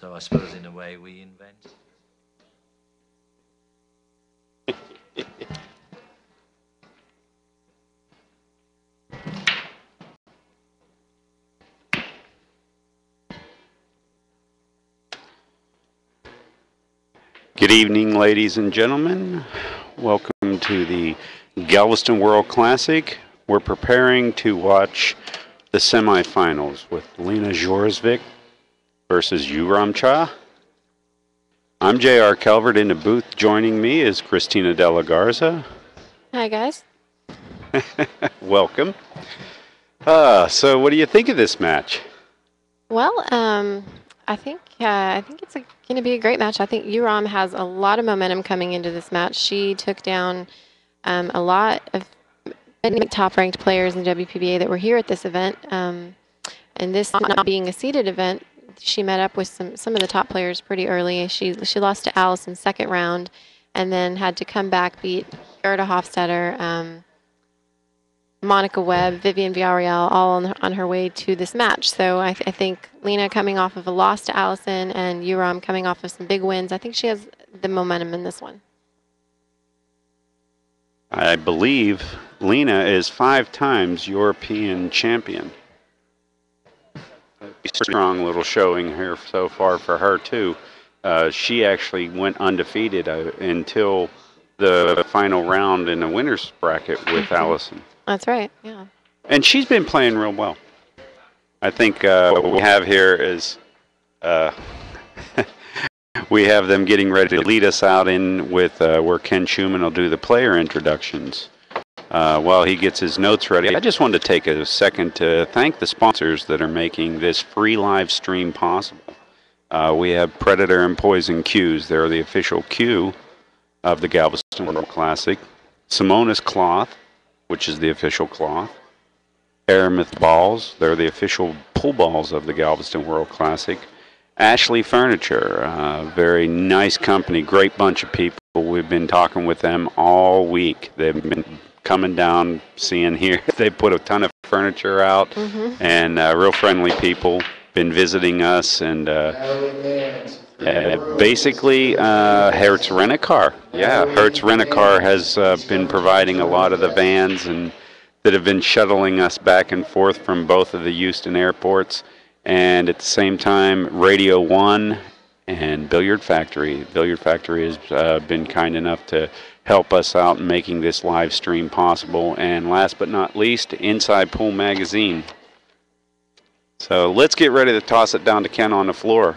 So I suppose in a way we invented. Good evening, ladies and gentlemen. Welcome to the Galveston World Classic. We're preparing to watch the semifinals with Lena Kjorsvik versus Yamcha. I'm J.R. Calvert in the booth. Joining me is Christina De La Garza. Hi, guys. Welcome. So what do you think of this match? Well, I think it's going to be a great match. I think Yuram has a lot of momentum coming into this match. She took down a lot of top-ranked players in WPBA that were here at this event. And this not being a seeded event, she met up with some of the top players pretty early. She lost to Alison second round, and then had to come back, beat Gerda Hofstetter, Monica Webb, Vivian Villarreal, all on her way to this match. So I think Lena coming off of a loss to Alison and Yuram coming off of some big wins, I think she has the momentum in this one. I believe Lena is 5 times European champion. Strong little showing here so far for her, too. She actually went undefeated until the final round in the winner's bracket with Alison. That's right, yeah. And she's been playing real well. I think what we have here is we have them getting ready to lead us out in with where Ken Schumann will do the player introductions. While he gets his notes ready, I just wanted to take a second to thank the sponsors that are making this free live stream possible. We have Predator and Poison Cues. They're the official cue of the Galveston World Classic. Simonis Cloth, which is the official cloth. Aramith Balls, they're the official pool balls of the Galveston World Classic. Ashley Furniture, very nice company, great bunch of people. We've been talking with them all week. They've been coming down, seeing here. They put a ton of furniture out, and real friendly people. Been visiting us, and basically, Hertz Rent-A-Car. Yeah, Hertz Rent-A-Car has been providing a lot of the vans and that have been shuttling us back and forth from both of the Houston airports. And at the same time, Radio 1 and Billiard Factory. Billiard Factory has been kind enough to help us out in making this live stream possible. And last but not least, Inside Pool Magazine. So let's get ready to toss it down to Ken on the floor.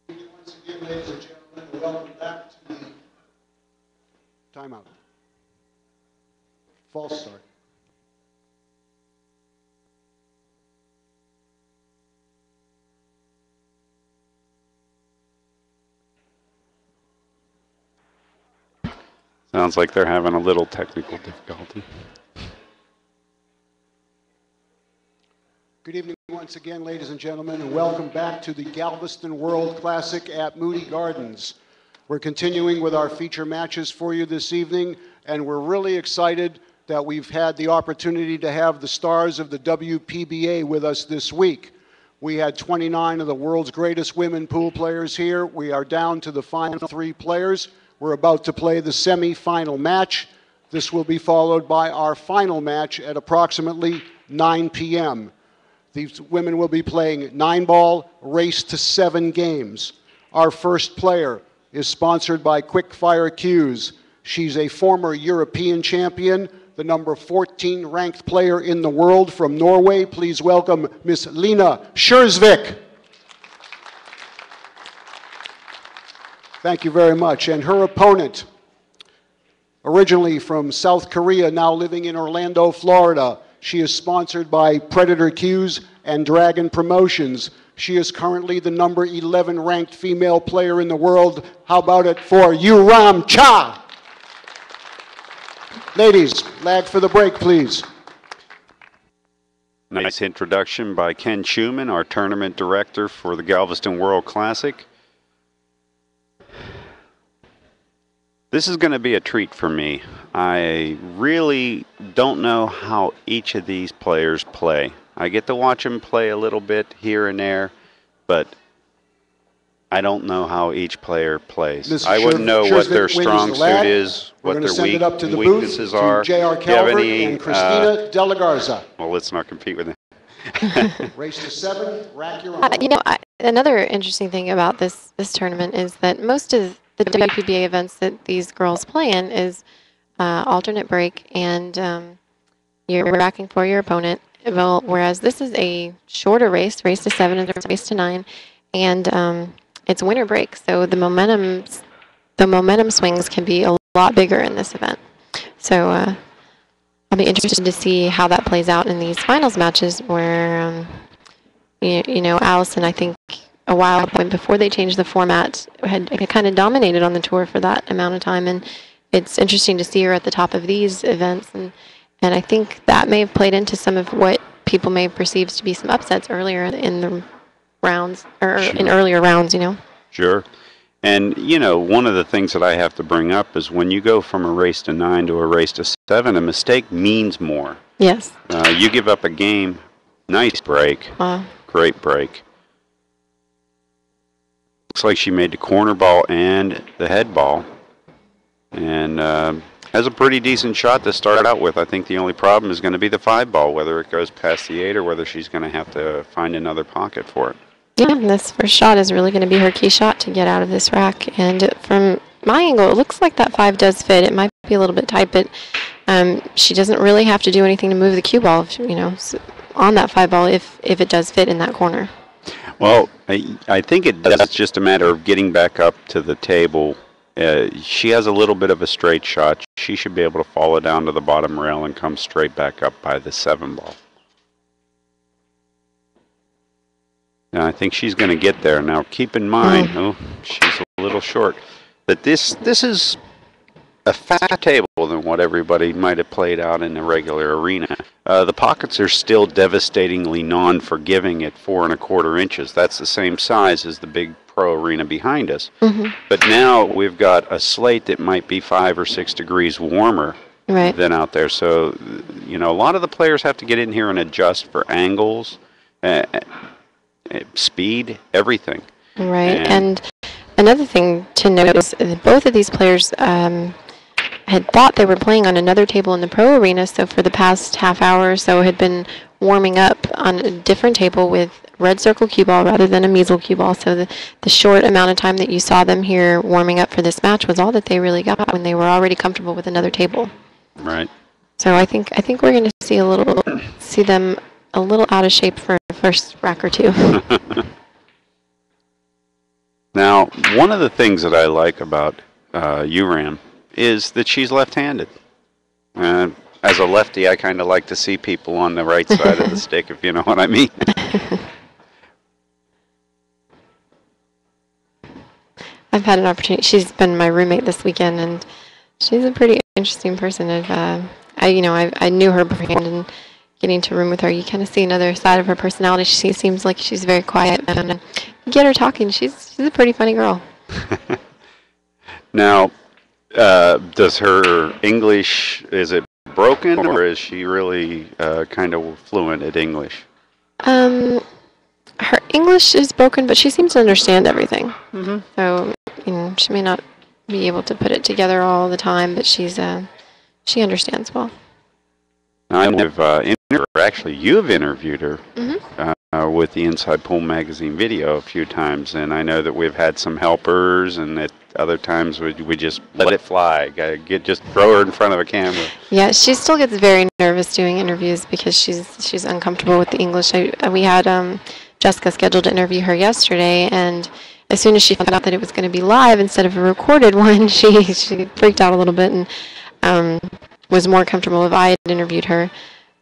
Once again, ladies and gentlemen, welcome back to the timeout. False start. Sounds like they're having a little technical difficulty. Good evening once again, ladies and gentlemen, and welcome back to the Galveston World Classic at Moody Gardens. We're continuing with our feature matches for you this evening, and we're really excited that we've had the opportunity to have the stars of the WPBA with us this week. We had 29 of the world's greatest women pool players here. We are down to the final 3 players. We're about to play the semi-final match. This will be followed by our final match at approximately 9 p.m. These women will be playing 9-ball, race to 7 games. Our first player is sponsored by Quick Fire Cues. She's a former European champion, the number 14 ranked player in the world from Norway. Please welcome Miss Lena Kjorsvik. Thank you very much. And her opponent, originally from South Korea, now living in Orlando, Florida. She is sponsored by Predator Cues and Dragon Promotions. She is currently the number 11 ranked female player in the world. How about it for Yamcha? Ladies, lag for the break, please. Nice introduction by Ken Schumann, our tournament director for the Galveston World Classic. This is going to be a treat for me. I really don't know how each of these players play. I get to watch them play a little bit here and there, but I don't know how each player plays. I wouldn't know what their strong suit is, what their weaknesses are. J.R. Calvert and Christina De La Garza. Well, let's not compete with them. Race to 7, rack your own. You know, another interesting thing about this tournament is that most of the WPBA events that these girls play in is alternate break, and you're racking for your opponent. Well, whereas this is a shorter race to 7 and race to 9, and it's winter break, so the momentum swings can be a lot bigger in this event. So I'll be interested to see how that plays out in these finals matches, where you know, Alison, I think a while before they changed the format, had kind of dominated on the tour for that amount of time, and it's interesting to see her at the top of these events, and I think that may have played into some of what people may perceive to be some upsets earlier in the rounds, or sure, in earlier rounds, you know. Sure. And, you know, one of the things that I have to bring up is when you go from a race to 9 to a race to 7, a mistake means more. Yes. You give up a game, nice break, great break. Looks like she made the corner ball and the head ball, and has a pretty decent shot to start out with. I think the only problem is going to be the 5 ball, whether it goes past the 8 or whether she's going to have to find another pocket for it. Yeah, this first shot is really going to be her key shot to get out of this rack. And from my angle, it looks like that 5 does fit. It might be a little bit tight, but she doesn't really have to do anything to move the cue ball, you know, on that 5 ball if it does fit in that corner. Well, I think it does. It's just a matter of getting back up to the table. She has a little bit of a straight shot. She should be able to follow down to the bottom rail and come straight back up by the 7 ball. Now, I think she's going to get there. Now, keep in mind, she's a little short, that this is a faster table than what everybody might have played out in the regular arena. The pockets are still devastatingly non-forgiving at 4 1/4 inches. That's the same size as the big pro arena behind us. But now we've got a slate that might be 5 or 6 degrees warmer than out there. So, you know, a lot of the players have to get in here and adjust for angles, speed, everything. Right. And another thing to note is that both of these players had thought they were playing on another table in the pro arena, so for the past half hour or so had been warming up on a different table with red circle cue ball rather than a measle cue ball. So the short amount of time that you saw them here warming up for this match was all that they really got when they were already comfortable with another table. Right. So I think we're going to see them a little out of shape for the first rack or two. Now, one of the things that I like about URAM is that she's left-handed. As a lefty, I kind of like to see people on the right side of the stick, if you know what I mean. I've had an opportunity. She's been my roommate this weekend, and she's a pretty interesting person. I knew her beforehand, and getting to room with her, you kind of see another side of her personality. She seems like she's very quiet, and you get her talking. She's a pretty funny girl. Now, does her English, is it broken, or is she really kind of fluent at English? Her English is broken, but she seems to understand everything. So, you know, she may not be able to put it together all the time, but she understands well. Actually, you've interviewed her with the Inside Pool Magazine video a few times, and I know that we've had some helpers, and at other times we just let it fly. Just throw her in front of a camera. Yeah, she still gets very nervous doing interviews because she's uncomfortable with the English. We had Jessica scheduled to interview her yesterday, and as soon as she found out that it was going to be live instead of a recorded one, she freaked out a little bit and was more comfortable if I had interviewed her.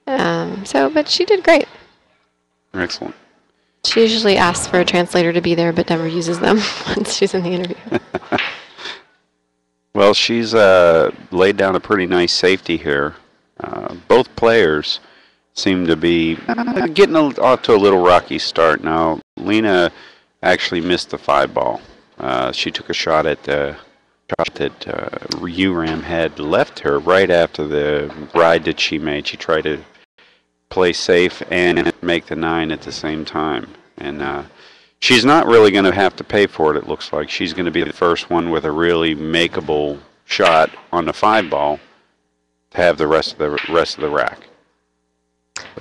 But she did great. Excellent. She usually asks for a translator to be there, but never uses them once she's in the interview. Well, she's laid down a pretty nice safety here. Both players seem to be getting off to a little rocky start. Now, Lena actually missed the 5 ball. She took a shot at shot that URAM had left her right after the ride that she made. She tried to play safe and make the 9 at the same time. And she's not really going to have to pay for it, it looks like. She's going to be the first one with a really makeable shot on the 5 ball to have the rest of the rack.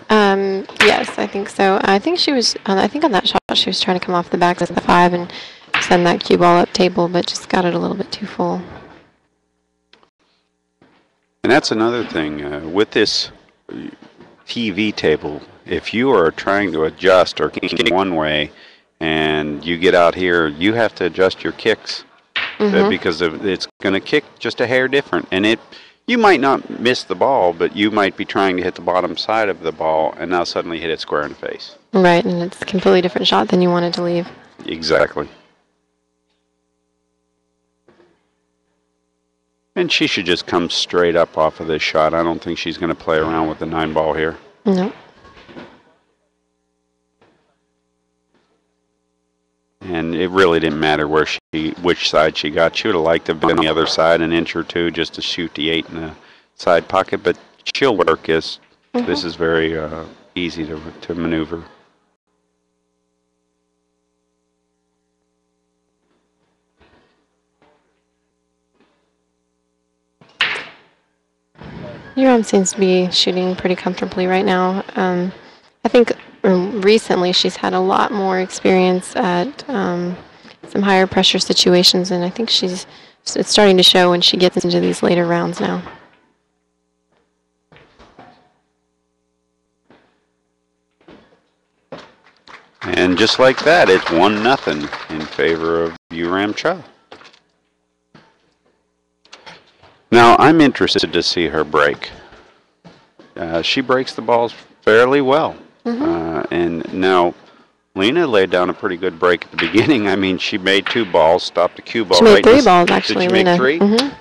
Yes, I think so. I think she was. I think on that shot she was trying to come off the back of the 5 and send that cue ball up table, but just got it a little bit too full. And that's another thing with this TV table. If you are trying to adjust or kick one way, and you get out here, you have to adjust your kicks because it's going to kick just a hair different, and you might not miss the ball, but you might be trying to hit the bottom side of the ball and now suddenly hit it square in the face. Right, and it's a completely different shot than you wanted to leave. Exactly. And she should just come straight up off of this shot. I don't think she's going to play around with the 9 ball here. No. And it really didn't matter which side she got. She would have liked to have been on the other side an inch or two just to shoot the 8 in the side pocket, but she'll work this. This is very easy to maneuver. URAM seems to be shooting pretty comfortably right now. I think recently she's had a lot more experience at some higher pressure situations, and I think it's starting to show when she gets into these later rounds now. And just like that, it's 1-0 in favor of Yamcha. Now, I'm interested to see her break. She breaks the balls fairly well. And now, Lena laid down a pretty good break at the beginning. I mean, she made 2 balls, stopped the cue ball. She made 3 balls, actually, Did she Lena. make 3?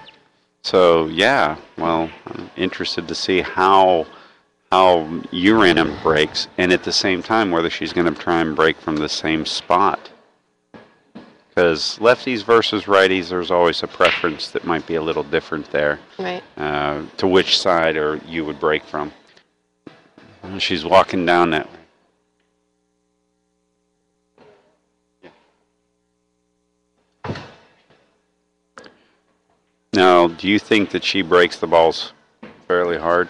So, yeah, well, I'm interested to see how URAM breaks, and at the same time, whether she's going to try and break from the same spot. Because lefties versus righties, there's always a preference that might be a little different there. Right. To which side you would break from. She's walking down that way. Now, do you think that she breaks the balls fairly hard?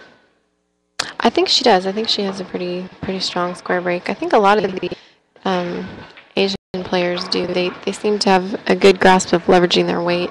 I think she does. I think she has a pretty strong square break. I think a lot of the Asian players do. They seem to have a good grasp of leveraging their weight.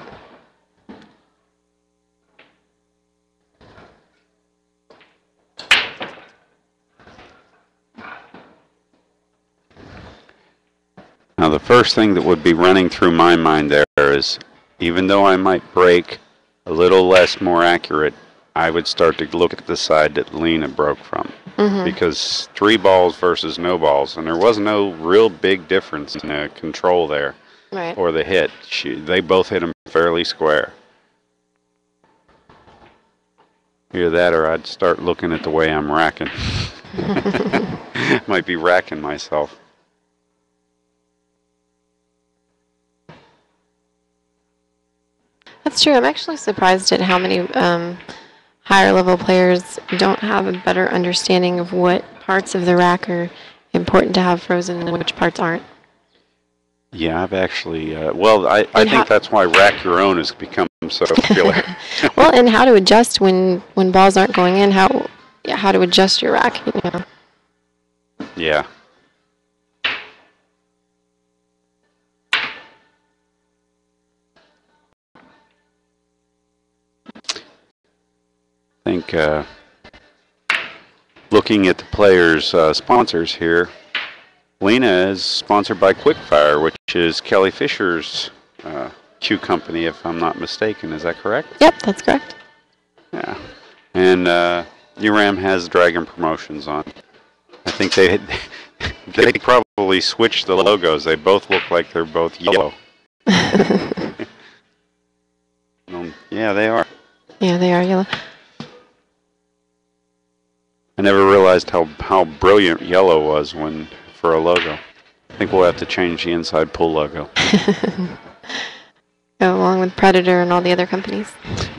Now, the first thing that would be running through my mind there is, even though I might break a little less more accurate, I would start to look at the side that Lena broke from. Because 3 balls versus no balls, and there was no real big difference in the control there, Right. or the hit. They both hit them fairly square. Either that, or I'd start looking at the way I'm racking. Might be racking myself. That's true. I'm actually surprised at how many higher level players don't have a better understanding of what parts of the rack are important to have frozen and which parts aren't. Yeah, I've actually, I think that's why Rack Your Own has become so popular. Well, and how to adjust when balls aren't going in, how to adjust your rack, you know. Yeah. I think looking at the players' sponsors here, Lena is sponsored by Quickfire, which is Kelly Fisher's cue company, if I'm not mistaken. Is that correct? Yep, that's correct. Yeah. And URAM has Dragon Promotions on. I think they probably switched the logos. They both look like they're both yellow. Yeah, they are. Yeah, they are yellow. I never realized how brilliant yellow was for a logo. I think we'll have to change the inside pull logo. go along with Predator and all the other companies.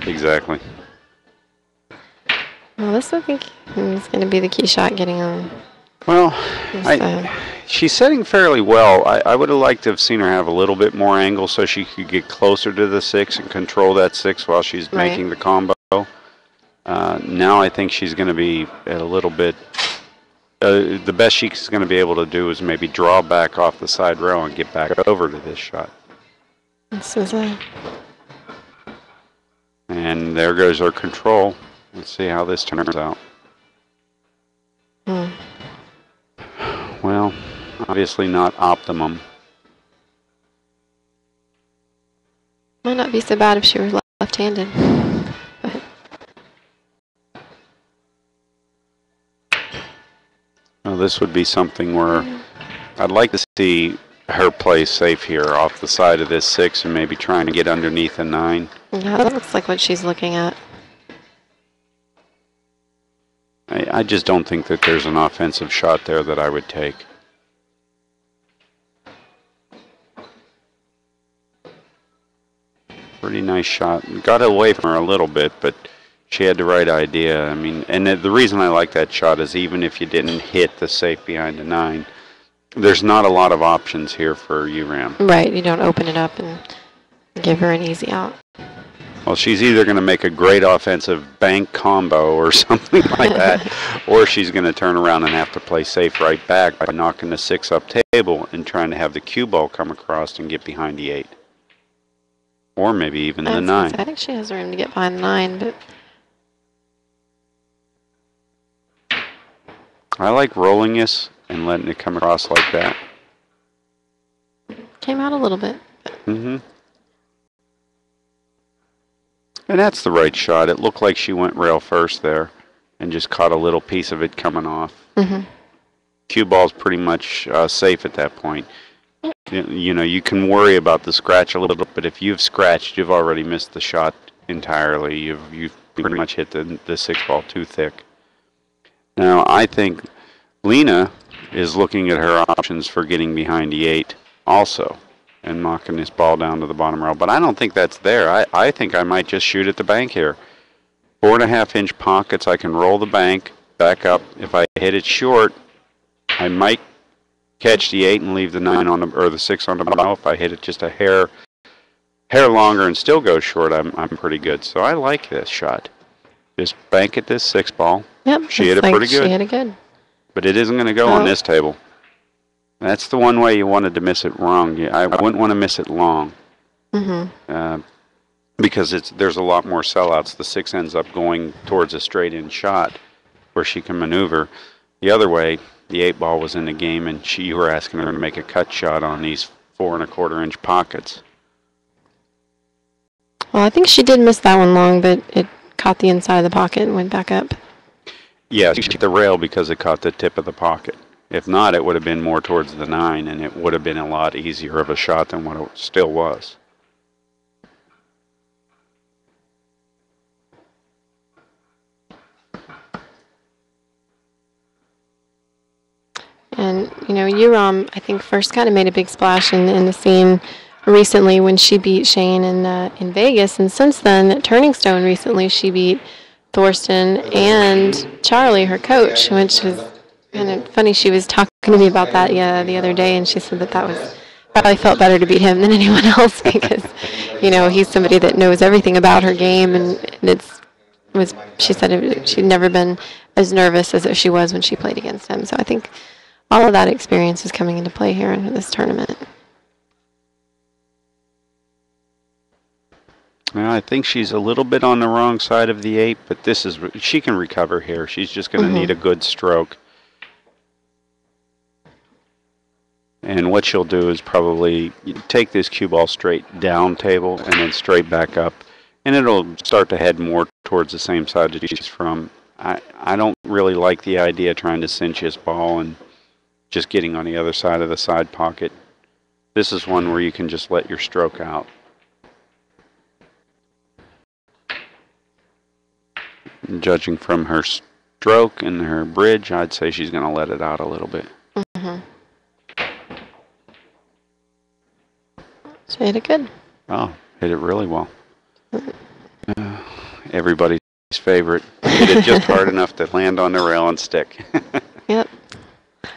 Exactly. Well, this I think is going to be the key shot, getting on. Well, she's setting fairly well. I would have liked to have seen her have a little bit more angle so she could get closer to the 6 and control that 6 while she's making the combo. Now I think she's going to be at a little bit. The best she's going to be able to do is maybe draw back off the side rail and get back over to this shot. This is a. And there goes her control. Let's see how this turns out. Well, obviously not optimum. Might not be so bad if she were left-handed. Well, this would be something where I'd like to see her play safe here off the side of this 6 and maybe trying to get underneath a 9. Yeah, that looks like what she's looking at. I just don't think that there's an offensive shot there that I would take. Pretty nice shot. Got away from her a little bit, but she had the right idea. I mean, and the reason I like that shot is even if you didn't hit the safe behind the 9, there's not a lot of options here for URAM. Right, you don't open it up and give her an easy out. Well, she's either going to make a great offensive bank combo or something like that, or she's going to turn around and have to play safe right back by knocking the 6 up table and trying to have the cue ball come across and get behind the 8. Or maybe even the 9. I think she has room to get behind the 9, but... I like rolling this and letting it come across like that. Came out a little bit. Mm-hmm. And that's the right shot. It looked like she went rail first there and just caught a little piece of it coming off. Mm-hmm. Cue ball's pretty much safe at that point. You know, you can worry about the scratch a little, but if you've scratched, you've already missed the shot entirely. You've pretty much hit the 6 ball too thick. Now, I think Lena is looking at her options for getting behind the 8 also and knocking this ball down to the bottom rail. But I don't think that's there. I think I might just shoot at the bank here. 4.5-inch pockets. I can roll the bank, back up. If I hit it short, I might catch the 8 and leave the 9 on the, or the 6 on the bottom. If I hit it just a hair longer and still go short, I'm pretty good. So I like this shot. Just bank at this 6 ball. Yep, she hit it pretty good. She hit it good. But it isn't going to go on this table. That's the one way you wanted to miss it wrong. I wouldn't want to miss it long. Mm-hmm. Because there's a lot more sellouts. The 6 ends up going towards a straight-in shot where she can maneuver. The other way, the 8 ball was in the game, and you were asking her to make a cut shot on these 4.25-inch pockets. Well, I think she did miss that one long, but it caught the inside of the pocket and went back up. Yeah, she hit the rail because it caught the tip of the pocket. If not, it would have been more towards the 9, and it would have been a lot easier of a shot than what it still was. And, you know, Uram, I think, first kind of made a big splash in the scene recently when she beat Shane in Vegas. And since then, at Turning Stone recently, she beat Thorsten and Charlie, her coach, which was kind of funny. She was talking to me about that the other day, and she said that was probably felt better to beat him than anyone else because, you know, he's somebody that knows everything about her game, and she said she'd never been as nervous as she was when she played against him. So I think all of that experience is coming into play here in this tournament. Well, I think she's a little bit on the wrong side of the 8, but she can recover here. She's just going to need a good stroke. And what she'll do is probably take this cue ball straight down table and then straight back up. And it'll start to head more towards the same side that she's from. I don't really like the idea of trying to cinch this ball and just getting on the other side of the side pocket. This is one where you can just let your stroke out. And judging from her stroke and her bridge, I'd say she's going to let it out a little bit. Mm-hmm. She hit it good. Oh, Hit it really well. Everybody's favorite. Hit it just hard enough to land on the rail and stick. Yep.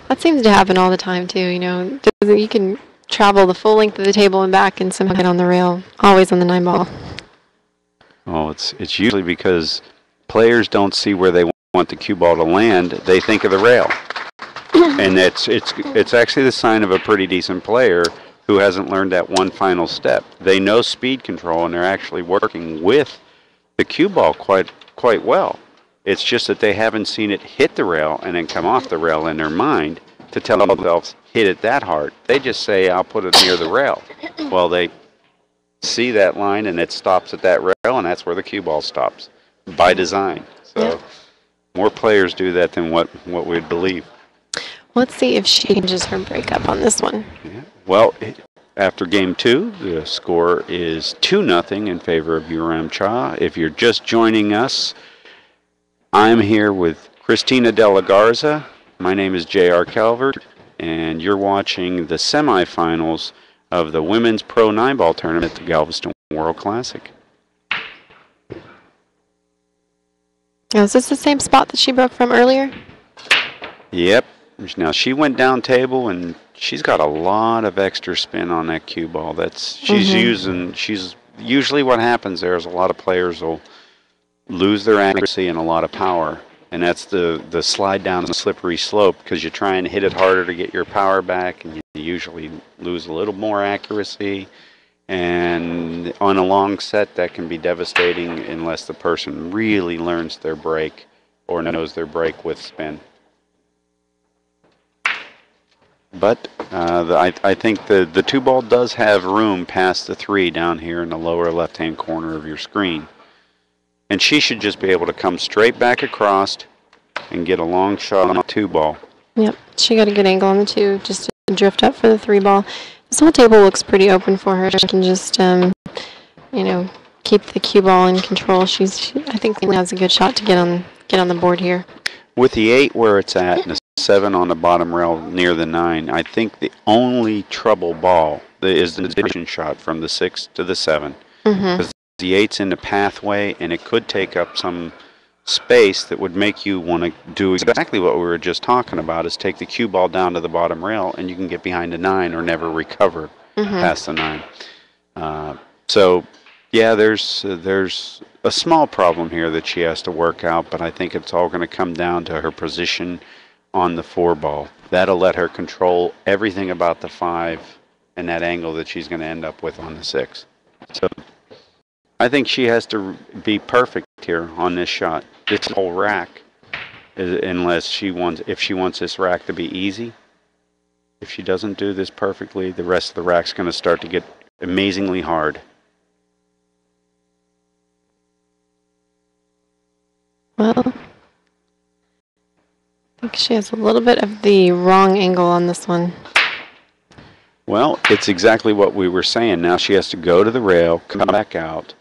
That seems to happen all the time, too. You know, you can travel the full length of the table and back and somehow hit on the rail, always on the 9-ball. Oh, it's usually because players don't see where they want the cue ball to land. They think of the rail. And it's actually the sign of a pretty decent player who hasn't learned that one final step. They know speed control, and they're actually working with the cue ball quite well. It's just that they haven't seen it hit the rail and then come off the rail in their mind to tell themselves, hit it that hard. They just say, I'll put it near the rail. Well, they see that line, and it stops at that rail, and that's where the cue ball stops, by design. So more players do that than what we'd believe. Let's see if she changes her breakup on this one. Yeah. Well, after game 2, the score is 2-0 in favor of Yamcha. If you're just joining us, I'm here with Christina De La Garza. My name is J.R. Calvert, and you're watching the semifinals of the Women's Pro 9-Ball Tournament at the Galveston World Classic. Now, is this the same spot that she broke from earlier? Yep. Now, she went down table, and she's got a lot of extra spin on that cue ball. She's usually what happens there is a lot of players will lose their accuracy and a lot of power. And that's the slide down the slippery slope, because you try and hit it harder to get your power back, and you usually lose a little more accuracy. And on a long set, that can be devastating unless the person really learns their break or knows their break with spin. But I think the 2-ball does have room past the 3 down here in the lower left-hand corner of your screen. And she should just be able to come straight back across and get a long shot on the 2-ball. Yep, she got a good angle on the 2, just to drift up for the 3-ball. This whole table looks pretty open for her. She can just, keep the cue ball in control. I think she has a good shot to get on the board here. With the 8 where it's at and the 7 on the bottom rail near the 9, I think the only trouble ball is the transition shot from the 6 to the 7. Because the 8's in the pathway, and it could take up some space that would make you want to do exactly what we were just talking about, is take the cue ball down to the bottom rail, and you can get behind the 9 or never recover past the 9. So, yeah, there's a small problem here that she has to work out, but I think it's all going to come down to her position on the 4-ball. That'll let her control everything about the 5 and that angle that she's going to end up with on the 6. So I think she has to be perfect here on this shot. This whole rack, if she wants this rack to be easy. If she doesn't do this perfectly, the rest of the rack's going to start to get amazingly hard. Well, I think she has a little bit of the wrong angle on this one. Well, it's exactly what we were saying. Now she has to go to the rail, come back out,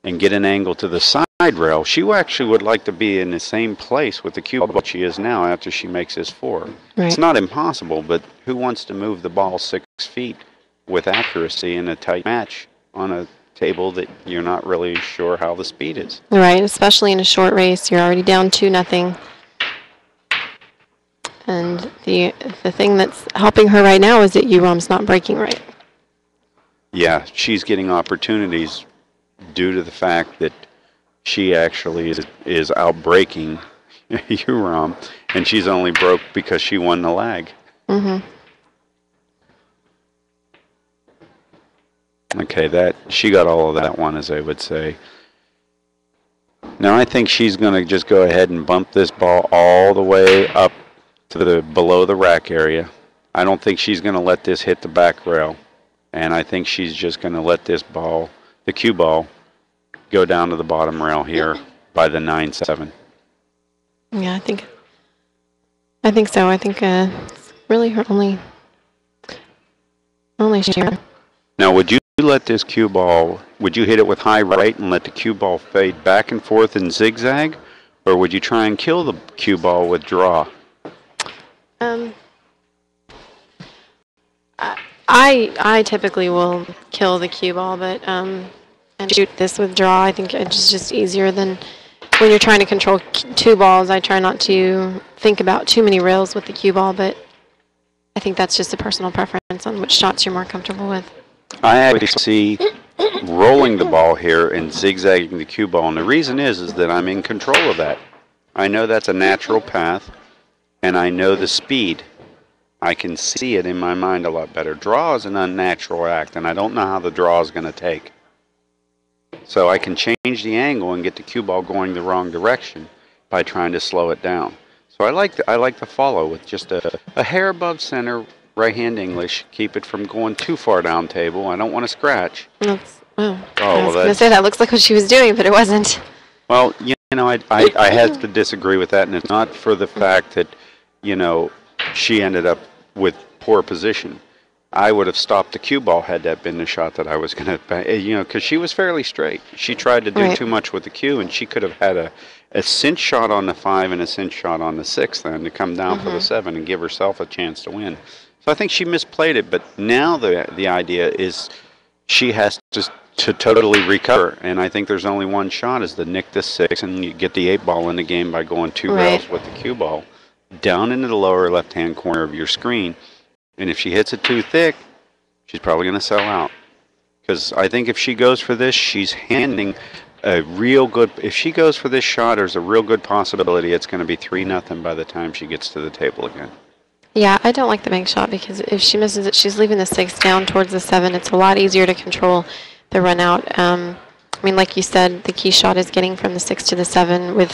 and get an angle to the side rail. She actually would like to be in the same place with the cue ball she is now after she makes this 4. Right. It's not impossible, but who wants to move the ball 6 feet with accuracy in a tight match on a table that you're not really sure how the speed is? Right, especially in a short race. You're already down 2-0. And the thing that's helping her right now is that UROM's not breaking right. Yeah, she's getting opportunities due to the fact that she actually is out-breaking UROM, and she's only broke because she won the lag. Okay, she got all of that one, as I would say. Now I think she's going to just go ahead and bump this ball all the way up to below the rack area. I don't think she's going to let this hit the back rail, and I think she's just going to let this ball, the cue ball, go down to the bottom rail here by the 9-7. Yeah, I think so. I think it's really her only share. Now, would you let this cue ball, would you hit it with high right and let the cue ball fade back and forth and zigzag, or would you try and kill the cue ball with draw? I typically will kill the cue ball, but shoot this with draw. I think it's just easier than when you're trying to control two balls. I try not to think about too many rails with the cue ball, but I think that's just a personal preference on which shots you're more comfortable with. I actually see rolling the ball here and zigzagging the cue ball, and the reason is that I'm in control of that. I know that's a natural path, and I know the speed. I can see it in my mind a lot better. Draw is an unnatural act, and I don't know how the draw is going to take. So I can change the angle and get the cue ball going the wrong direction by trying to slow it down. So I like the follow with just a hair above center, right-hand English. Keep it from going too far down table. I don't want to scratch. I was going to say that looks like what she was doing, but it wasn't. Well, you know, I had to disagree with that, and it's not for the fact that, you know, she ended up with poor position. I would have stopped the cue ball had that been the shot that I was going to, you know, because she was fairly straight. She tried to do too much with the cue, and she could have had a cinch shot on the 5 and a cinch shot on the 6 then to come down for the 7 and give herself a chance to win. So I think she misplayed it, but now the idea is she has to totally recover, and I think there's only one shot is to nick the 6 and you get the 8 ball in the game by going 2 rails with the cue ball down into the lower left-hand corner of your screen. And if she hits it too thick, she's probably going to sell out. Because I think if she goes for this, she's handing a real good... If she goes for this shot, there's a real good possibility it's going to be 3-0 by the time she gets to the table again. Yeah, I don't like the bank shot because if she misses it, she's leaving the 6 down towards the 7. It's a lot easier to control the run out. I mean, like you said, the key shot is getting from the 6 to the 7 with,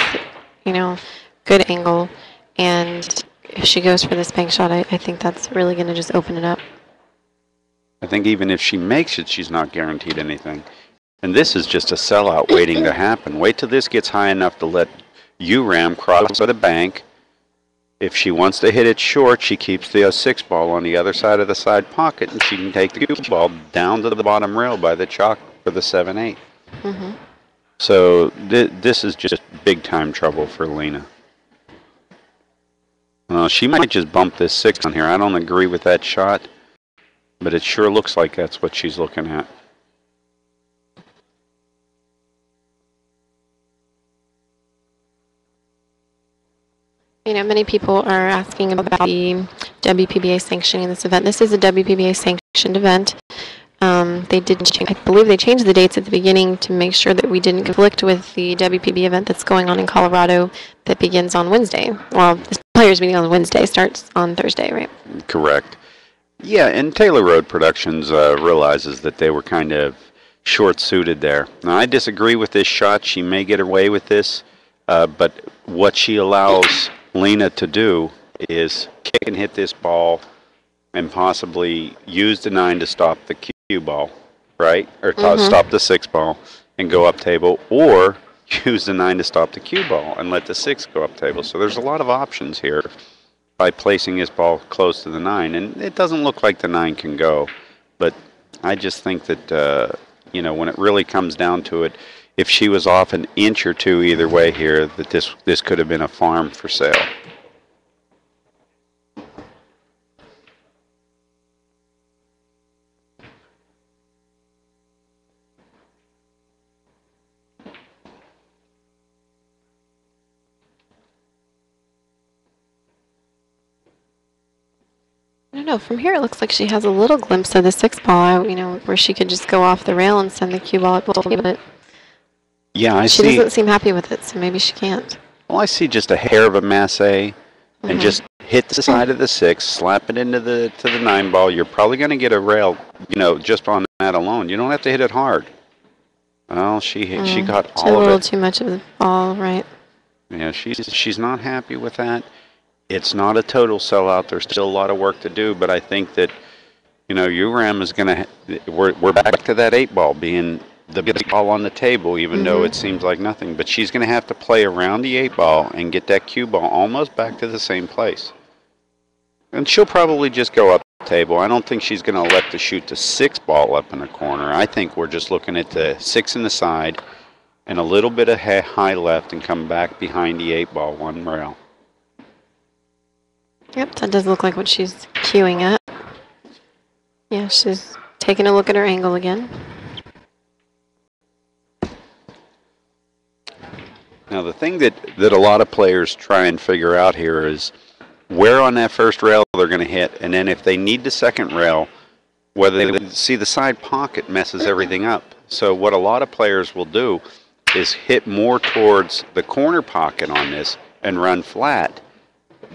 you know, good angle. And if she goes for this bank shot, I think that's really going to just open it up. I think even if she makes it, she's not guaranteed anything. And this is just a sellout waiting to happen. Wait till this gets high enough to let URAM cross the bank. If she wants to hit it short, she keeps the 6 ball on the other side of the side pocket, and she can take the cue ball down to the bottom rail by the chalk for the 7-8. So this is just big-time trouble for Lena. She might just bump this 6 on here. I don't agree with that shot, but it sure looks like that's what she's looking at. You know, many people are asking about the WPBA sanctioning this event. This is a WPBA sanctioned event. They did, I believe they changed the dates at the beginning to make sure that we didn't conflict with the WPB event that's going on in Colorado that begins on Wednesday. Well, this players meeting on Wednesday starts on Thursday, right? Correct. Yeah, and Taylor Road Productions realizes that they were kind of short-suited there. Now, I disagree with this shot. She may get away with this, but what she allows Lena to do is kick and hit this ball and possibly use the 9 to stop the cue ball, right? Or stop the 6 ball and go up table, or use the 9 to stop the cue ball and let the 6 go up table. So there's a lot of options here by placing his ball close to the 9. And it doesn't look like the 9 can go, but I just think that, you know, when it really comes down to it, if she was off an inch or two either way here, that this could have been a farm for sale. I don't know. From here, it looks like she has a little glimpse of the 6 ball, you know, where she could just go off the rail and send the cue ball up the table. But yeah, I see. She doesn't seem happy with it, so maybe she can't. Well, I see just a hair of a masse and just hit the side of the 6, slap it into the 9 ball. You're probably going to get a rail, you know, just on that alone. You don't have to hit it hard. Well, she got all of it. A little too much of the ball, right? Yeah, she's not happy with that. It's not a total sellout. There's still a lot of work to do, but I think that, you know, URAM is going to... We're back to that 8 ball being the big ball on the table, even though it seems like nothing. But she's going to have to play around the 8 ball and get that cue ball almost back to the same place. And she'll probably just go up the table. I don't think she's going to elect to shoot the 6 ball up in the corner. I think we're just looking at the 6 in the side and a little bit of high left and come back behind the 8 ball 1 rail. Yep, that does look like what she's cueing at. Yeah, she's taking a look at her angle again. Now, the thing that a lot of players try and figure out here is where on that first rail they're going to hit, and then if they need the second rail, whether they see the side pocket messes everything up. So what a lot of players will do is hit more towards the corner pocket on this and run flat.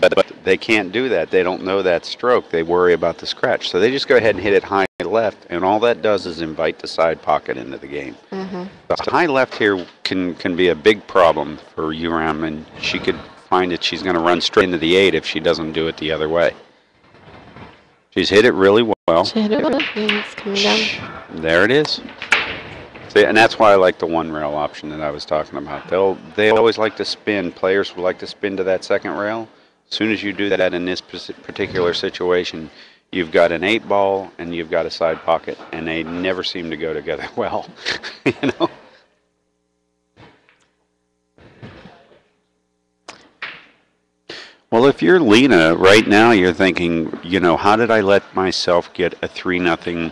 But they can't do that. They don't know that stroke. They worry about the scratch. So they just go ahead and hit it high left, and all that does is invite the side pocket into the game. Mm-hmm. The high left here can be a big problem for URAM, and she could find that she's going to run straight into the 8 if she doesn't do it the other way. She's hit it really well. She hit it well. It's coming down. There it is. See, and that's why I like the one rail option that I was talking about. They always like to spin. Players would like to spin to that second rail. As soon as you do that in this particular situation, you've got an 8 ball and you've got a side pocket, and they never seem to go together well. You know. Well, if you're Lena right now, you're thinking, you know, how did I let myself get a 3-0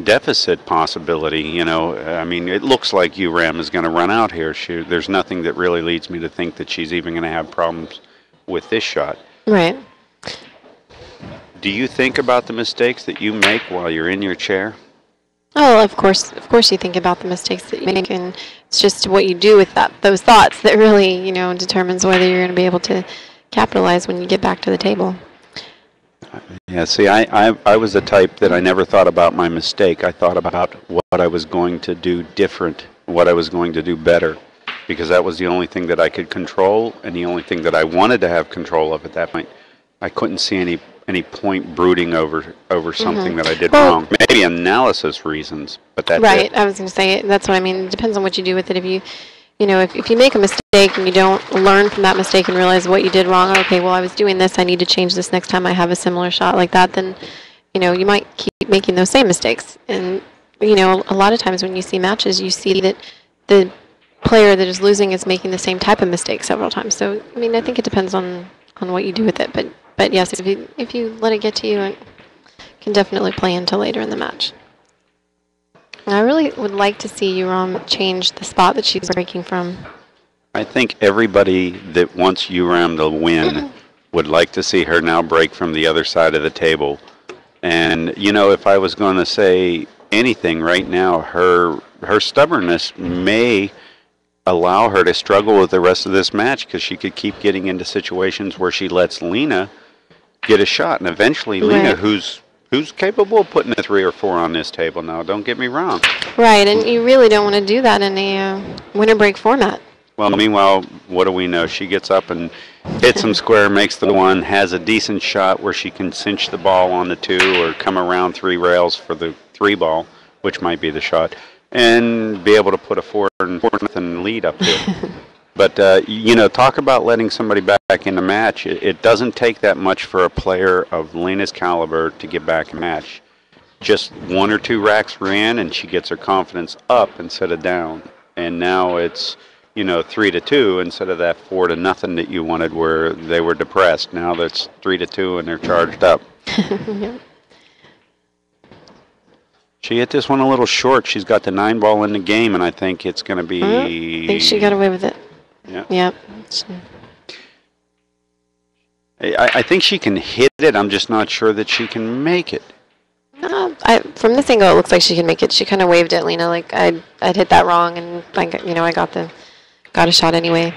deficit possibility? You know, I mean, it looks like URAM is going to run out here. There's nothing that really leads me to think that she's even going to have problems with this shot. Right. Do you think about the mistakes that you make while you're in your chair? Oh, of course you think about the mistakes that you make, and it's just what you do with those thoughts that really, you know, determines whether you're going to be able to capitalize when you get back to the table. Yeah, see, I was the type that I never thought about my mistake. I thought about what I was going to do different, what I was going to do better, because that was the only thing that I could control and the only thing that I wanted to have control of at that point. I couldn't see any point brooding over something that I did wrong. Maybe analysis reasons, but that's right. it. I was going to say, that's what I mean. It depends on what you do with it. If you make a mistake and you don't learn from that mistake and realize what you did wrong, okay, well, I was doing this, I need to change this next time I have a similar shot like that, then, you know, you might keep making those same mistakes. And, you know, a lot of times when you see matches, you see that the player that is losing is making the same type of mistake several times. So, I mean, I think it depends on what you do with it. But yes, if you let it get to you, it can definitely play into later in the match. I really would like to see URAM change the spot that she's breaking from. I think everybody that wants URAM to win would like to see her now break from the other side of the table. And, you know, if I was going to say anything right now, her stubbornness may allow her to struggle with the rest of this match, because she could keep getting into situations where she lets Lena get a shot. And eventually Lena, who's capable of putting a 3 or 4 on this table now, don't get me wrong. Right, and you really don't want to do that in a winner break format. Well, meanwhile, what do we know? She gets up and hits some square, makes the 1, has a decent shot where she can cinch the ball on the 2 or come around 3 rails for the 3 ball, which might be the shot, and be able to put a 4-0 lead up here. But, you know, talk about letting somebody back in the match. It doesn't take that much for a player of Lena's caliber to get back in the match. Just 1 or 2 racks ran, and she gets her confidence up instead of down. And now it's, you know, 3-2 instead of that 4-0 that you wanted where they were depressed. Now that's 3-2 and they're charged up. Yeah. She hit this one a little short. She's got the 9 ball in the game, and I think it's going to be... I think she got away with it. Yeah. Yep. I think she can hit it. I'm just not sure that she can make it. From this angle, it looks like she can make it. She kind of waved at Lena like I'd hit that wrong, and I got a shot anyway.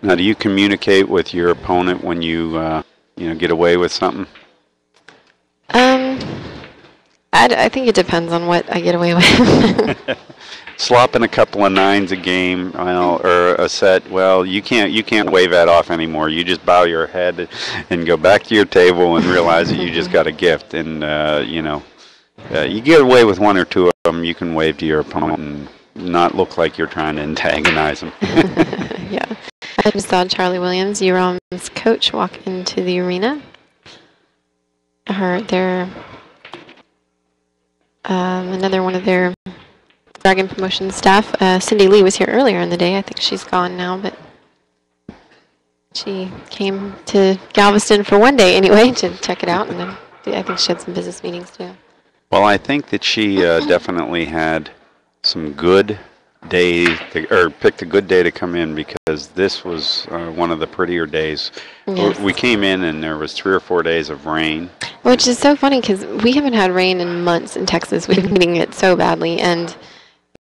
Now, do you communicate with your opponent when you get away with something? I think it depends on what I get away with. Slopping a couple of 9s a game, or a set. Well, you can't wave that off anymore. You just bow your head and go back to your table and realize that you just got a gift. And you get away with 1 or 2 of them, you can wave to your opponent and not look like you're trying to antagonize them. Yeah, I just saw Charlie Williams, URAM's coach, walk into the arena. Another one of their Dragon Promotion staff, Cindy Lee, was here earlier in the day. I think she's gone now, but she came to Galveston for one day anyway to check it out, and then I think she had some business meetings too. Well, I think that she definitely had some good picked a good day to come in, because this was one of the prettier days. Yes. We came in and there was 3 or 4 days of rain. Which is so funny because we haven't had rain in months in Texas. We've been needing it so badly. And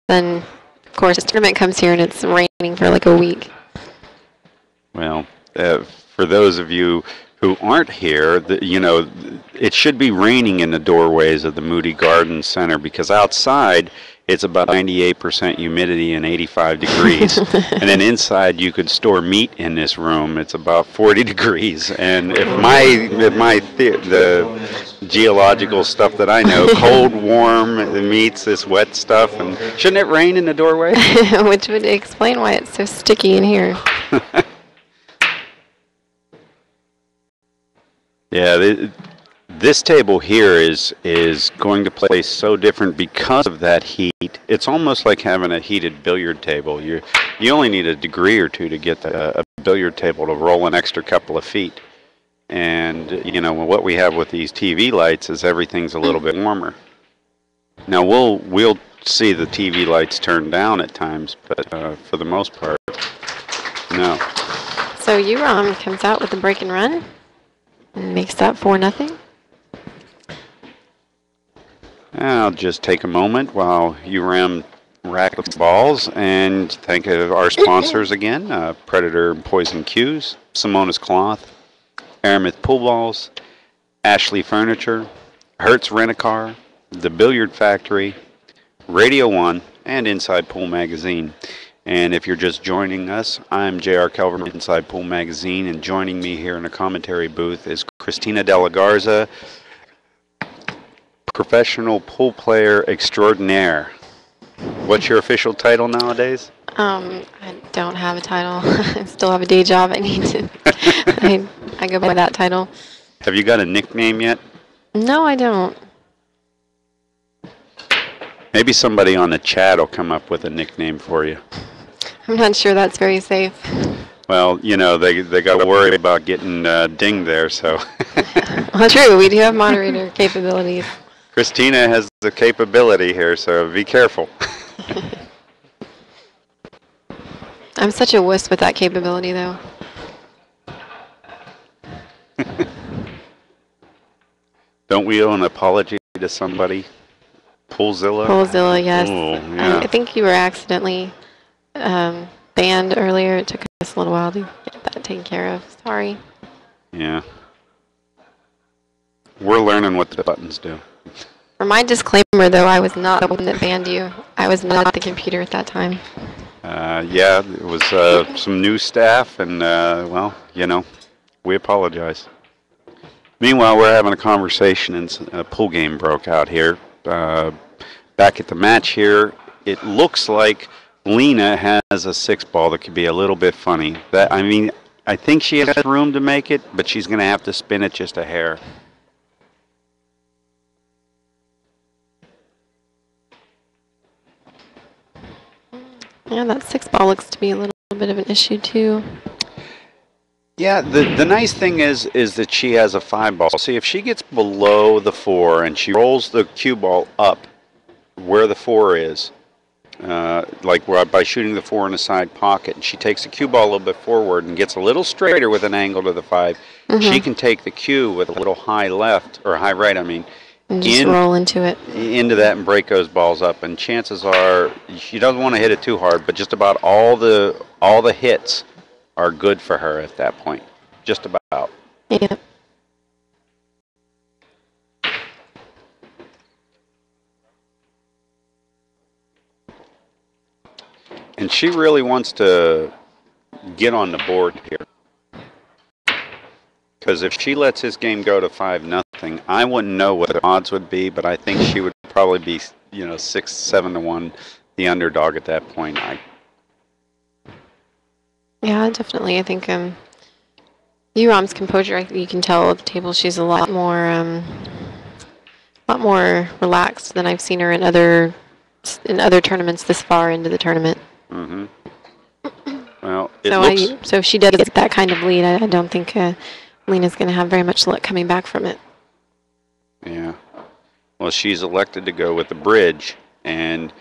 then, of course, this tournament comes here and it's raining for like a week. Well, for those of you who aren't here, it should be raining in the doorways of the Moody Garden Center, because outside it's about 98% humidity and 85 degrees. And then inside you could store meat in this room. It's about 40 degrees. And if the geological stuff that I know, cold, warm meets this wet stuff, and shouldn't it rain in the doorway? Which would explain why it's so sticky in here. Yeah, this table here is going to play so different because of that heat. It's almost like having a heated billiard table. You only need a degree or two to get a billiard table to roll an extra couple of feet. And what we have with these TV lights is everything's a little bit warmer. Now we'll see the TV lights turn down at times, but for the most part, no. So Uram comes out with the break and run and makes that 4-0. I'll just take a moment while Uram rack the balls and thank our sponsors again, Predator and Poison Cues, Simona's Cloth, Aramith Pool Balls, Ashley Furniture, Hertz Rent-A-Car, The Billiard Factory, Radio 1, and Inside Pool Magazine. And if you're just joining us, I'm J.R. Kelver from Inside Pool Magazine, and joining me here in the commentary booth is Christina De La Garza, professional pool player extraordinaire. What's your official title nowadays? I don't have a title. I still have a day job. I need to. I go by that title. Have you got a nickname yet? No, I don't. Maybe somebody on the chat will come up with a nickname for you. I'm not sure that's very safe. Well, they got to worry about getting dinged there, so. Well, true. We do have moderator capabilities. Christina has the capability here, so be careful. I'm such a wuss with that capability, though. Don't we owe an apology to somebody? Poolzilla? Poolzilla, yes. Ooh, yeah. I think you were accidentally banned earlier. It took us a little while to get that taken care of. Sorry. Yeah. We're learning what the buttons do. For my disclaimer, though, I was not the one that banned you. I was not at the computer at that time. Yeah, it was some new staff, and, we apologize. Meanwhile, we're having a conversation, and a pool game broke out here. Back at the match here, it looks like Lena has a 6-ball that could be a little bit funny. I think she has room to make it, but she's going to have to spin it just a hair. Yeah, that 6-ball looks to be a little bit of an issue, too. Yeah, the nice thing is that she has a 5-ball. See, if she gets below the 4 and she rolls the cue ball up where the 4 is, by shooting the 4 in the side pocket, and she takes the cue ball a little bit forward and gets a little straighter with an angle to the 5, she can take the cue with a little high left, or high right, and just roll into it. Into that and break those balls up. And chances are she doesn't want to hit it too hard, but just about all the hits are good for her at that point. Just about. Yeah. And she really wants to get on the board here. Because if she lets his game go to 5-0, I wouldn't know what the odds would be, but I think she would probably be, 6-7 to 1, the underdog at that point. Yeah, definitely. I think Uram's composure, you can tell at the table she's a lot more relaxed than I've seen her in other tournaments this far into the tournament. Mm-hmm. Well, so if she does get that kind of lead, I don't think Lena's going to have very much luck coming back from it. Yeah. Well, she's elected to go with the bridge, and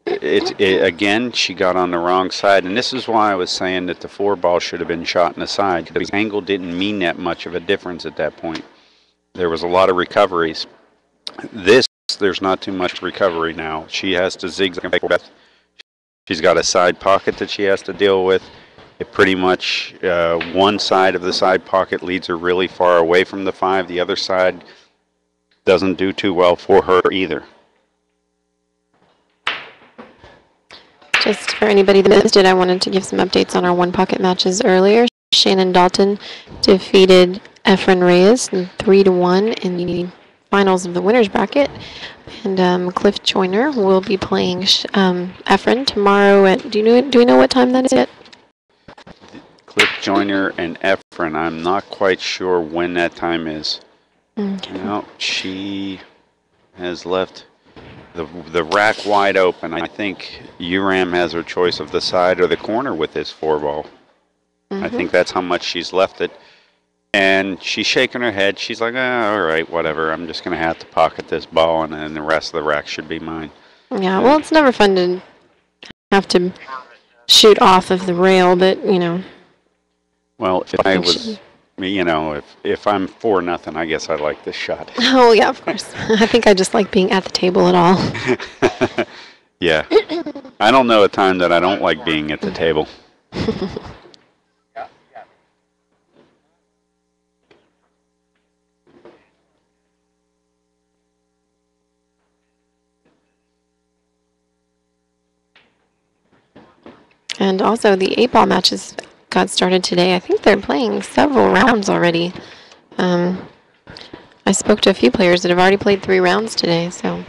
again, she got on the wrong side, and this is why I was saying that the 4-ball should have been shot in the side. The angle didn't mean that much of a difference at that point. There was a lot of recoveries. There's not too much recovery now. She has to zigzag. She's got a side pocket that she has to deal with. It pretty much, one side of the side pocket leads her really far away from the 5. The other side doesn't do too well for her either. Just for anybody that missed it, I wanted to give some updates on our one-pocket matches earlier. Shannon Dalton defeated Efren Reyes 3-1 in the finals of the winners bracket. And Cliff Joyner will be playing Efren tomorrow at, do we know what time that is yet? Cliff Joyner and Efren, I'm not quite sure when that time is. Okay. No, she has left the rack wide open. I think Uram has her choice of the side or the corner with this 4-ball. I think that's how much she's left it. And she's shaking her head. She's like, all right, whatever. I'm just going to have to pocket this ball, and then the rest of the rack should be mine. Yeah, well, it's never fun to have to shoot off of the rail, but, you know. Well, if I was, you know, if I'm 4-0, I guess I like this shot. Oh, yeah, of course. I think I just like being at the table at all. Yeah. I don't know a time that I don't like being at the table. And also, the 8-ball matches got started today. I think they're playing several rounds already. I spoke to a few players that have already played 3 rounds today, so.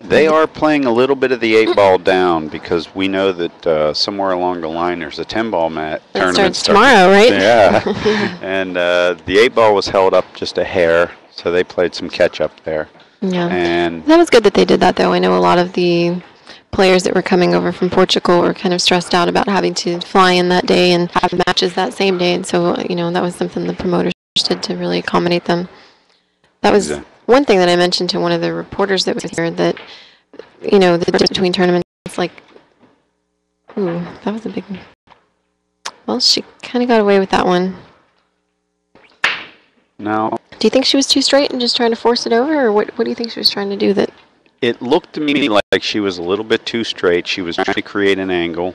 They are playing a little bit of the 8-ball down because we know that somewhere along the line there's a 10-ball tournament starts tomorrow, right? Yeah. And the 8-ball was held up just a hair, so they played some catch-up there. Yeah. And that was good that they did that, though. I know a lot of the players that were coming over from Portugal were kind of stressed out about having to fly in that day and have matches that same day, and so, you know, that was something the promoters did to really accommodate them. That was one thing that I mentioned to one of the reporters that was here, that, you know, the difference between tournaments, like, ooh, that was a big one. Well, she kind of got away with that one. No. Do you think she was too straight and just trying to force it over, or what do you think she was trying to do that? It looked to me like she was a little bit too straight. She was trying to create an angle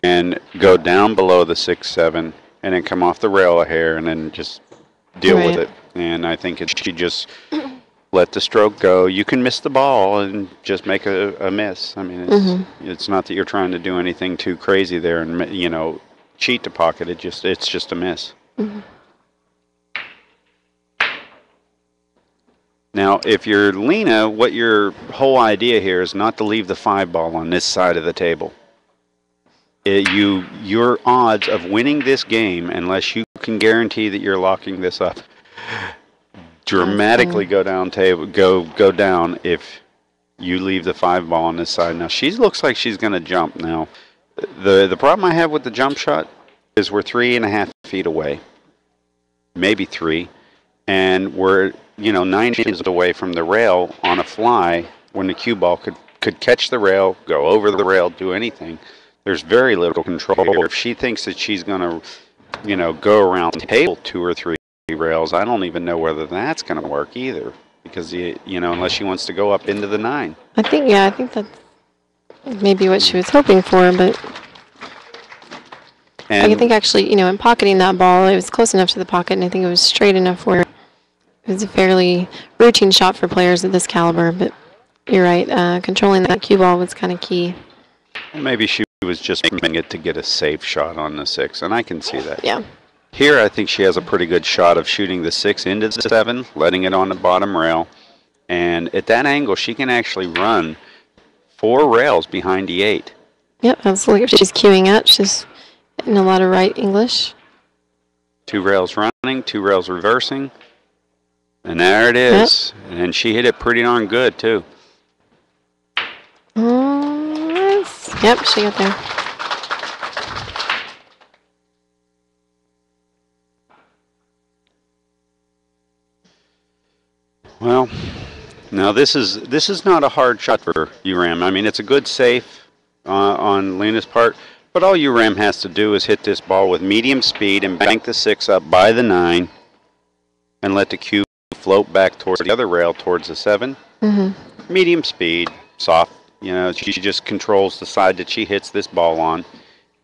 and go down below the 6-7 and then come off the rail a hair and then just deal with it. And I think she just let the stroke go. You can miss the ball and just make a miss. I mean, it's not that you're trying to do anything too crazy there and, you know, cheat the pocket. It's just a miss. Now, if you're Lena, what your whole idea here is not to leave the 5-ball on this side of the table. Your odds of winning this game, unless you can guarantee that you're locking this up, dramatically go down if you leave the 5-ball on this side. Now, she looks like she's going to jump now. The problem I have with the jump shot is we're 3.5 feet away, maybe 3, and we're 9 inches away from the rail on a fly when the cue ball could catch the rail, go over the rail, do anything. There's very little control here. If she thinks that she's going to, go around the table 2 or 3 rails, I don't even know whether that's going to work either, because unless she wants to go up into the 9. I think that's maybe what she was hoping for, but I think actually, in pocketing that ball, it was close enough to the pocket, and I think it was straight enough where it was a fairly routine shot for players of this caliber. But you're right, controlling that cue ball was kind of key. Maybe she was just aiming it to get a safe shot on the 6, and I can see that. Yeah. Here, I think she has a pretty good shot of shooting the 6 into the 7, letting it on the bottom rail, and at that angle, she can actually run 4 rails behind the 8. Yep, that's what she's cueing at. She's in a lot of right English. 2 rails running, 2 rails reversing, and there it is. Yep. And she hit it pretty darn good, too. Yep, she got there. Well, now this is not a hard shot for Uram. I mean, it's a good safe. on Lena's part. But all URAM has to do is hit this ball with medium speed and bank the 6 up by the 9 and let the cue float back towards the other rail, towards the 7. Mm-hmm. Medium speed, soft. She just controls the side that she hits this ball on.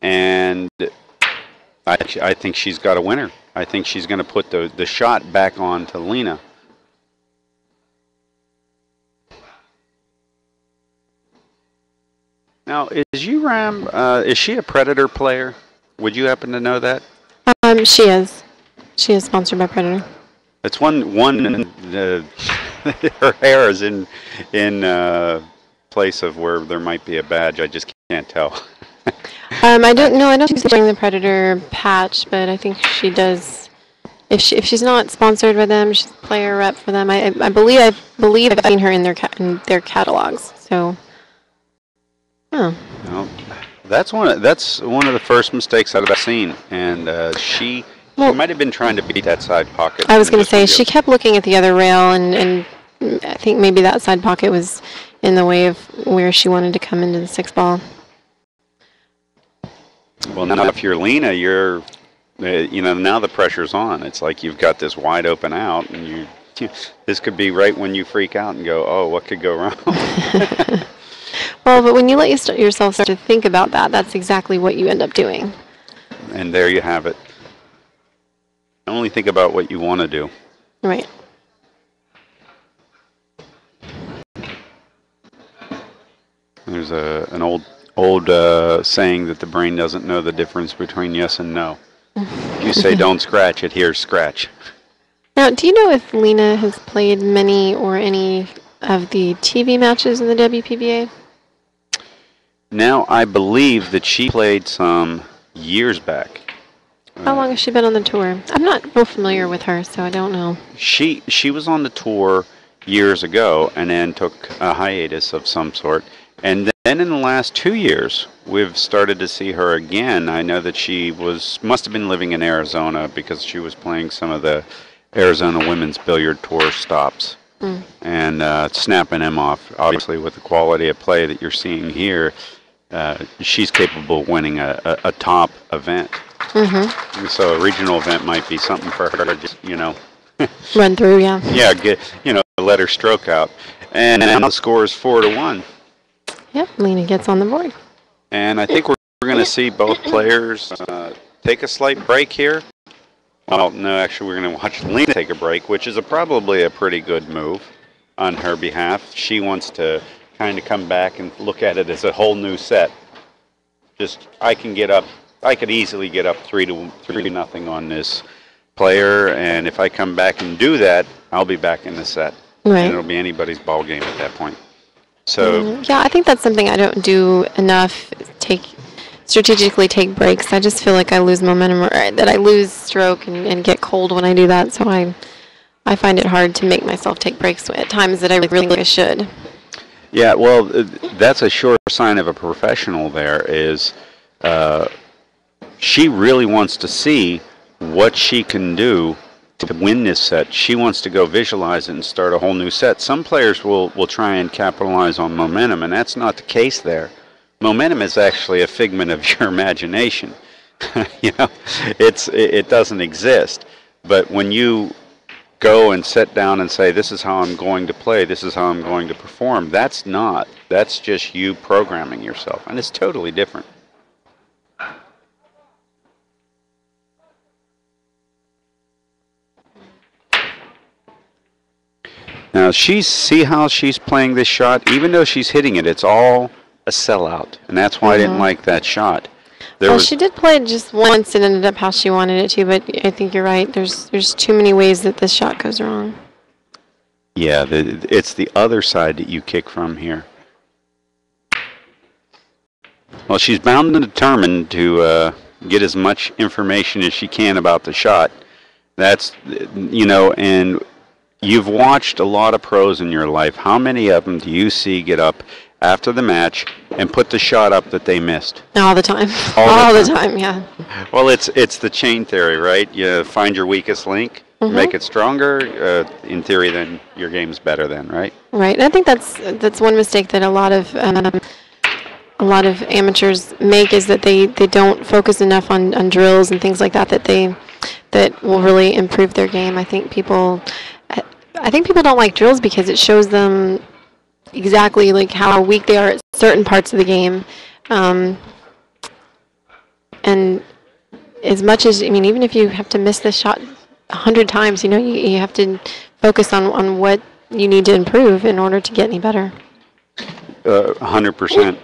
And I think she's got a winner. I think she's going to put the shot back on to Lena. Now, is URAM, is she a Predator player? Would you happen to know that? She is. She is sponsored by Predator. It's one her hair is in place of where there might be a badge. I just can't tell. I don't know. I don't think she's wearing the Predator patch, but I think she does. If she's not sponsored by them, she's a player rep for them. I believe I've seen her in their catalogs. So. Oh. Well, that's one of the first mistakes I've seen, and she might have been trying to beat that side pocket. I was going to say she kept looking at the other rail, and I think maybe that side pocket was in the way of where she wanted to come into the 6 ball. Well, now if you're Lena, you're now the pressure's on. It's like you've got this wide open out, and this could be right when you freak out and go, oh, what could go wrong? Well, but when you let yourself start to think about that, that's exactly what you end up doing. And there you have it. Only think about what you want to do. Right. There's an old saying that the brain doesn't know the difference between yes and no. If you say don't scratch, it hears scratch. Now, do you know if Lena has played many or any of the TV matches in the WPBA? Now, I believe that she played some years back. How long has she been on the tour? I'm not real familiar with her, so I don't know. She was on the tour years ago and then took a hiatus of some sort. And then in the last 2 years, we've started to see her again. I know that she must have been living in Arizona because she was playing some of the Arizona Women's Billiard Tour stops. And snapping them off. Obviously, with the quality of play that you're seeing here, she's capable of winning a top event. Mm-hmm. So a regional event might be something for her to just, run through, yeah. Yeah, let her stroke out. And now the score is 4-1. Yep, Lena gets on the board. And I think we're going to see both players take a slight break here. Well, no, actually, we're going to watch Lena take a break, which is probably a pretty good move on her behalf. She wants to kind of come back and look at it as a whole new set. I could easily get up 3-0 on this player, and if I come back and do that, I'll be back in the set. Right. And it'll be anybody's ball game at that point. So yeah, I think that's something I don't do enough. Strategically take breaks. I just feel like I lose momentum, or that I lose stroke and get cold when I do that. So I find it hard to make myself take breaks at times that I really should. Yeah, well, that's a sure sign of a professional. There is, she really wants to see what she can do to win this set. She wants to go visualize it and start a whole new set. Some players will try and capitalize on momentum, and that's not the case there. Momentum is actually a figment of your imagination. It doesn't exist. But when you go and sit down and say, this is how I'm going to play, this is how I'm going to perform, that's just you programming yourself, and it's totally different. Now, see how she's playing this shot? Even though she's hitting it, it's all a sellout, and that's why I didn't like that shot. She did play it just once and ended up how she wanted it to, but I think you're right. There's too many ways that this shot goes wrong. Yeah, it's the other side that you kick from here. Well, she's bound and determined to get as much information as she can about the shot. That's, and you've watched a lot of pros in your life. How many of them do you see get up after the match and put the shot up that they missed? All the time. All the time, yeah. Well, it's the chain theory, right? You find your weakest link, make it stronger. In theory, then your game's better then, right? Right. And I think that's one mistake that a lot of a lot of amateurs make is that they don't focus enough on drills and things like that that will really improve their game. I think people don't like drills because it shows them exactly like how weak they are at certain parts of the game. And as much as, I mean, even if you have to miss this shot 100 times, you know, you have to focus on what you need to improve in order to get any better. 100%.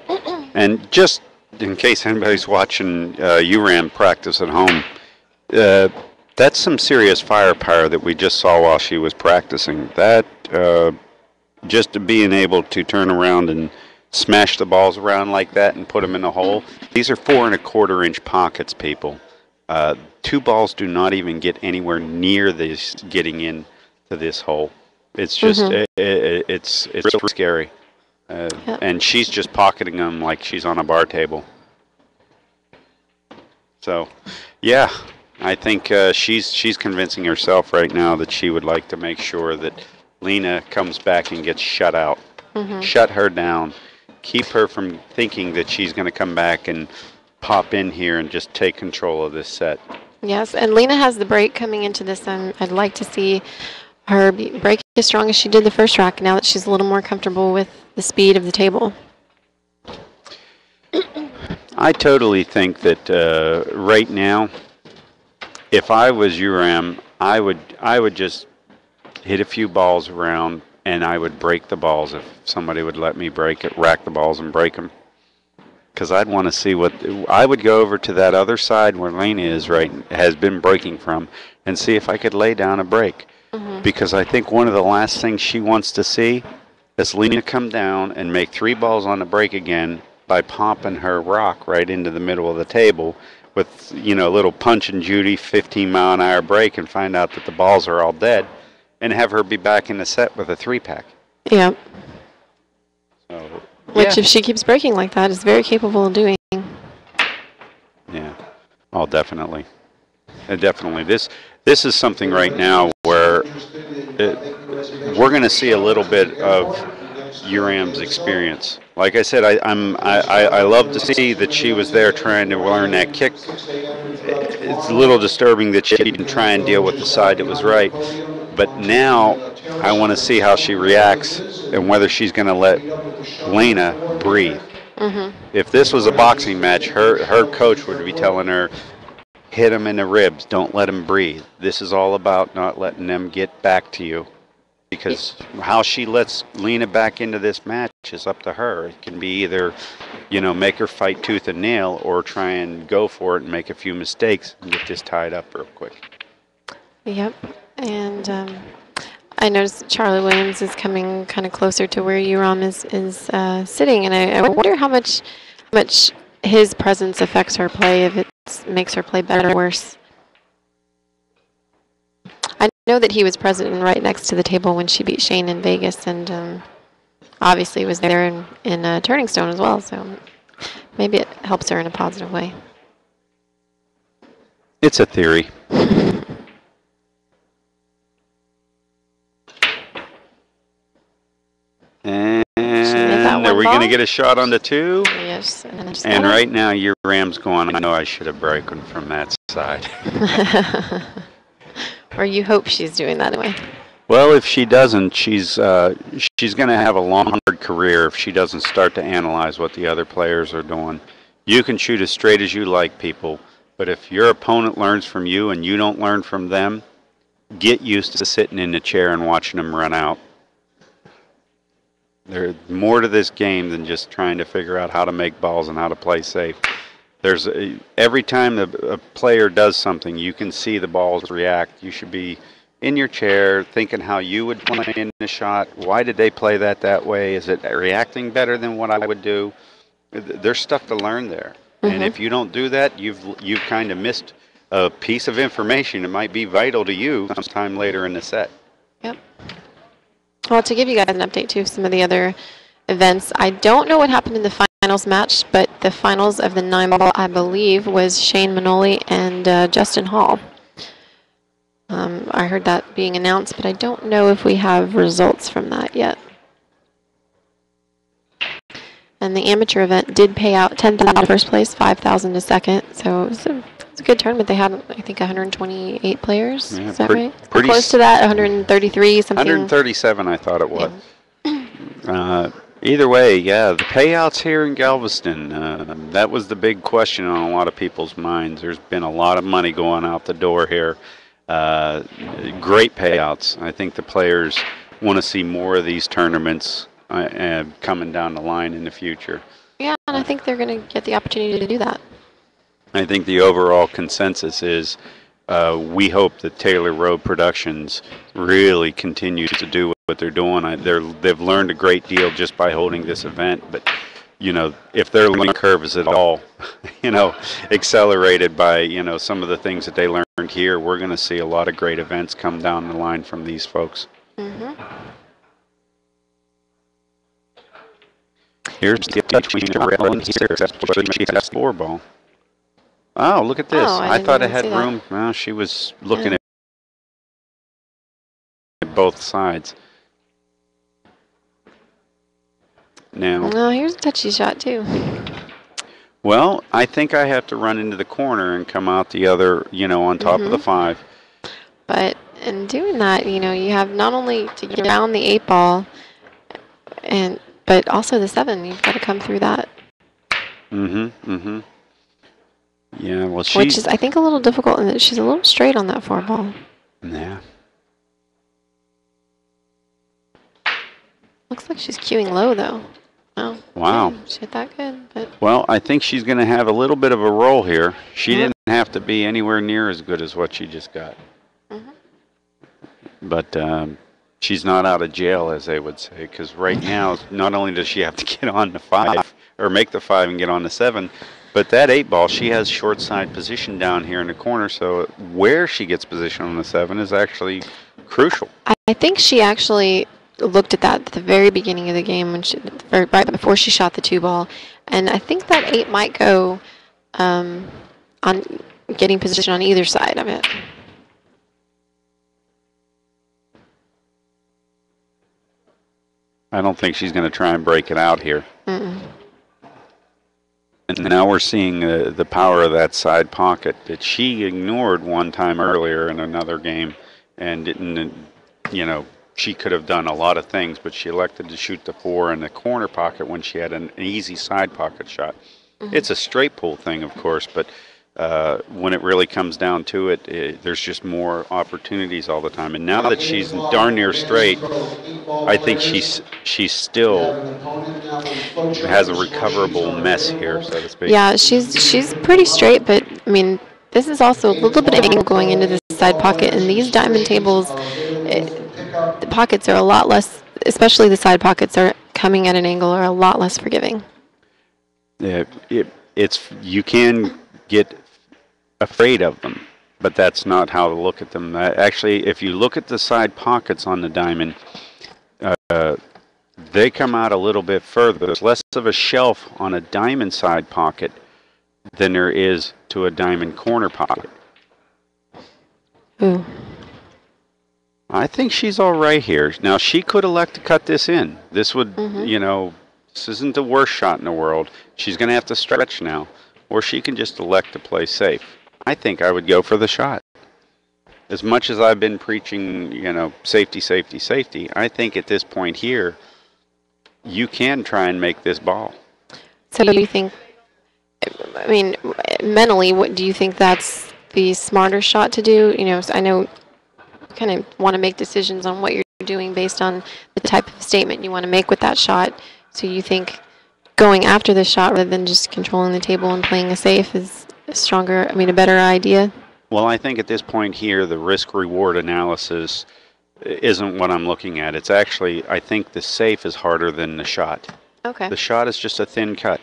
And just in case anybody's watching URAM practice at home, that's some serious firepower that we just saw while she was practicing. That just being able to turn around and smash the balls around like that and put them in the hole. These are 4 1/4-inch pockets, people. 2 balls do not even get anywhere near this getting in to this hole. It's just it's real scary. Yep. And she's just pocketing them like she's on a bar table. So, yeah, I think she's convincing herself right now that she would like to make sure that Lena comes back and gets shut out. Shut her down. Keep her from thinking that she's going to come back and pop in here and just take control of this set. Yes, and Lena has the break coming into this, and I'd like to see her break as strong as she did the first rack now that she's a little more comfortable with the speed of the table. I totally think that right now, if I was URAM, I would just hit a few balls around, and I would break the balls if somebody would let me break it, rack the balls and break them. Because I'd want to see what I would go over to that other side where Lena has been breaking from, and see if I could lay down a break. Because I think one of the last things she wants to see is Lena come down and make 3 balls on the break again by popping her rock right into the middle of the table with, you know, a little punch and Judy 15-mile-an-hour break, and find out that the balls are all dead, and have her be back in the set with a 3-pack. Yeah. So, which, if she keeps breaking like that, is very capable of doing. Yeah. Oh, definitely. Definitely. This is something right now where we're going to see a little bit of URAM's experience. Like I said, I love to see that she was there trying to learn that kick. It's a little disturbing that she didn't try and deal with the side that was right. But now I want to see how she reacts and whether she's going to let Lena breathe. If this was a boxing match, her coach would be telling her, hit them in the ribs, don't let them breathe. This is all about not letting them get back to you. Because how she lets Lena back into this match is up to her. It can be either, you know, make her fight tooth and nail, or try and go for it and make a few mistakes and get this tied up real quick. Yep. And I noticed Charlie Williams is coming kind of closer to where URAM is sitting, and I wonder how much his presence affects her play, if it makes her play better or worse. I know that he was present and right next to the table when she beat Shane in Vegas, and obviously was there in Turning Stone as well, so maybe it helps her in a positive way. It's a theory. And are we going to get a shot on the 2? Yes. And right now, URAM's going, I know I should have broken from that side. Or you hope she's doing that anyway. Well, if she doesn't, she's going to have a long, hard career if she doesn't start to analyze what the other players are doing. You can shoot as straight as you like, people, but if your opponent learns from you and you don't learn from them, get used to sitting in the chair and watching them run out. There's more to this game than just trying to figure out how to make balls and how to play safe. Every time a player does something, you can see the balls react. You should be in your chair thinking how you would play in the shot. Why did they play that way? Is it reacting better than what I would do? There's stuff to learn there. And if you don't do that, you've kind of missed a piece of information that might be vital to you sometime later in the set. Yep. Well, to give you guys an update too of some of the other events, I don't know what happened in the finals match, but the finals of the 9-ball, I believe, was Shane Manoli and Justin Hall. I heard that being announced, but I don't know if we have results from that yet. And the amateur event did pay out 10,000 to first place, 5,000 to second. So it was a good tournament. They had, I think, 128 players. Yeah, Is that right? pretty Close to that, 133 something. 137, I thought it was. Yeah. Either way, yeah, the payouts here in Galveston, that was the big question on a lot of people's minds. There's been a lot of money going out the door here. Great payouts. I think the players want to see more of these tournaments coming down the line in the future. Yeah, and I think they're going to get the opportunity to do that. I think the overall consensus is we hope that Taylor Road Productions really continues to do what they're doing. They've learned a great deal just by holding this event, but you know, if their learning curve is at all, you know, accelerated by, you know, some of the things that they learned here, we're going to see a lot of great events come down the line from these folks. Mm-hmm. Here's the between rail and here. That's 4 ball. Oh, look at this. Oh, I thought it didn't had see that. room. Well, she was looking at both sides. Now, Well, here's a touchy shot, too. well, I think I have to run into the corner and come out the other, you know, on top of the 5. But in doing that, you know, you have not only to get down the 8 ball, but also the 7. You've got to come through that. Yeah, well, Which is, I think, a little difficult in that she's a little straight on that 4 ball. Yeah. Looks like she's cueing low, though. Oh, Wow. yeah, she hit that good, but Well, I think she's going to have a little bit of a roll here. She didn't have to be anywhere near as good as what she just got. But she's not out of jail, as they would say, because right now, not only does she have to get on the 5, or make the 5 and get on the 7, but that 8 ball, she has short side position down here in the corner, so where she gets position on the 7 is actually crucial. I think she actually looked at that at the very beginning of the game, when right before she shot the 2 ball, and I think that 8 might go on getting position on either side of it. I don't think she's going to try and break it out here. Mm-mm. And now we're seeing the power of that side pocket that she ignored one time earlier in another game, and didn't, you know, she could have done a lot of things, but she elected to shoot the 4 in the corner pocket when she had an easy side pocket shot. It's a straight pull thing, of course, but when it really comes down to it, there's just more opportunities all the time. And now that she's darn near straight, I think she's still has a recoverable mess here, so to speak. Yeah, she's pretty straight, but I mean, this is also a little bit of angle going into the side pocket, and these diamond tables, the pockets are a lot less, especially the side pockets are coming at an angle, are a lot less forgiving. Yeah, you can get afraid of them, but that's not how to look at them. Actually, if you look at the side pockets on the diamond, they come out a little bit further. There's less of a shelf on a diamond side pocket than there is to a diamond corner pocket. Ooh. I think she's all right here. Now, she could elect to cut this in. This would, you know, this isn't the worst shot in the world. She's going to have to stretch now, or she can just elect to play safe. I think I would go for the shot. As much as I've been preaching, you know, safety, safety, safety, I think at this point here, you can try and make this ball. So do you think, I mean, mentally, what do you think that's the smarter shot to do? You know, I know you kind of want to make decisions on what you're doing based on the type of statement you want to make with that shot. So you think going after the shot rather than just controlling the table and playing a safe is a stronger, I mean, a better idea? Well, I think at this point here, the risk-reward analysis isn't what I'm looking at. It's actually, I think the safe is harder than the shot. Okay. The shot is just a thin cut,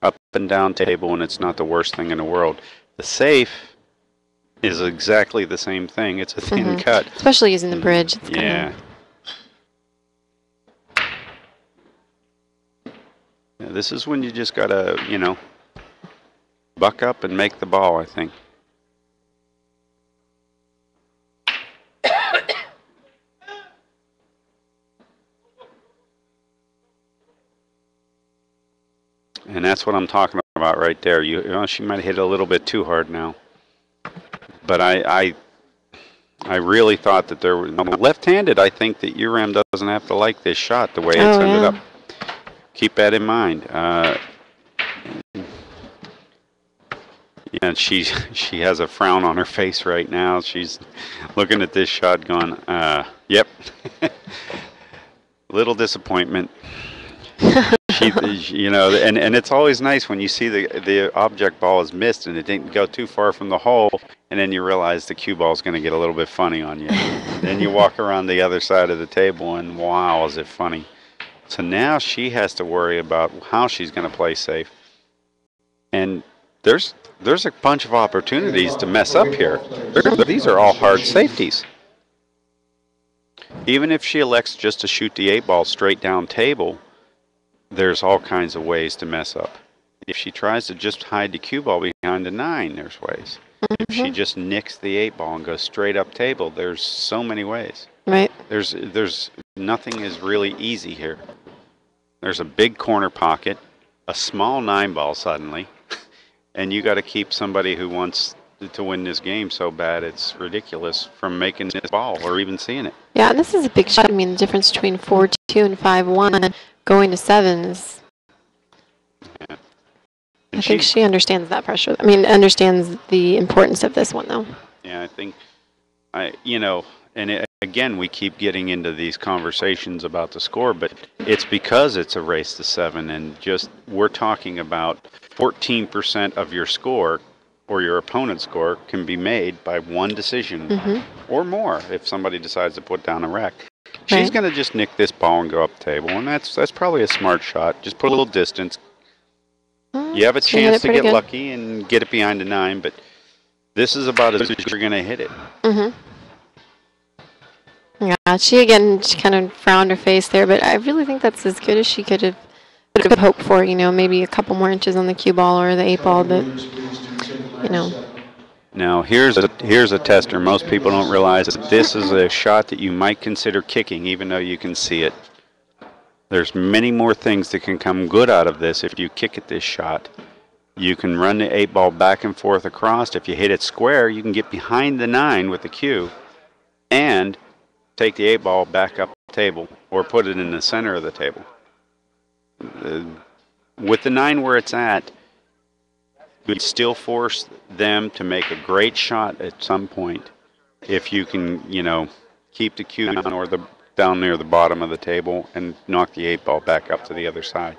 up and down table, and it's not the worst thing in the world. The safe is exactly the same thing. It's a thin cut. Especially using the bridge. It's Yeah. Yeah. This is when you just got to, you know, buck up and make the ball, I think. And that's what I'm talking about right there. She might hit it a little bit too hard now. But I really thought that there was left-handed. I think that Uram doesn't have to like this shot the way it's ended up. Keep that in mind. And she has a frown on her face right now. She's looking at this shot going, yep. Little disappointment. And it's always nice when you see the object ball is missed and it didn't go too far from the hole, and then you realize the cue ball is going to get a little bit funny on you. Then you walk around the other side of the table and wow, is it funny. So now she has to worry about how she's going to play safe. And there's a bunch of opportunities to mess up here. These are all hard safeties. Even if she elects just to shoot the 8 ball straight down table, there's all kinds of ways to mess up. If she tries to just hide the cue ball behind the 9, there's ways. If she just nicks the 8 ball and goes straight up table, there's so many ways. Right. There's nothing is really easy here. There's a big corner pocket, a small 9 ball suddenly, and you got to keep somebody who wants to win this game so bad it's ridiculous from making this ball or even seeing it. Yeah, and this is a big shot. I mean, the difference between 4-2 and 5-1 going to 7 is... Yeah. I think she understands that pressure. I mean, understands the importance of this one, though. Yeah, I think, again, we keep getting into these conversations about the score, but it's because it's a race to 7, and just we're talking about 14% of your score or your opponent's score can be made by one decision or more if somebody decides to put down a rack. She's going to just nick this ball and go up the table, and that's probably a smart shot. Just put a little distance. You have a chance to get lucky and get it behind the 9, but this is about as good as you're going to hit it. Yeah, she kind of frowned her face there, but I really think that's as good as she could have hoped for. Maybe a couple more inches on the cue ball or the 8 ball, but Now here's a tester. Most people don't realize that this is a shot that you might consider kicking, even though you can see it. There's many more things that can come good out of this if you kick at this shot. You can run the 8 ball back and forth across. If you hit it square, you can get behind the 9 with the cue and take the 8 ball back up the table or put it in the center of the table. With the 9 where it's at, you'd still force them to make a great shot at some point if you can, keep the cue down near the bottom of the table and knock the 8 ball back up to the other side.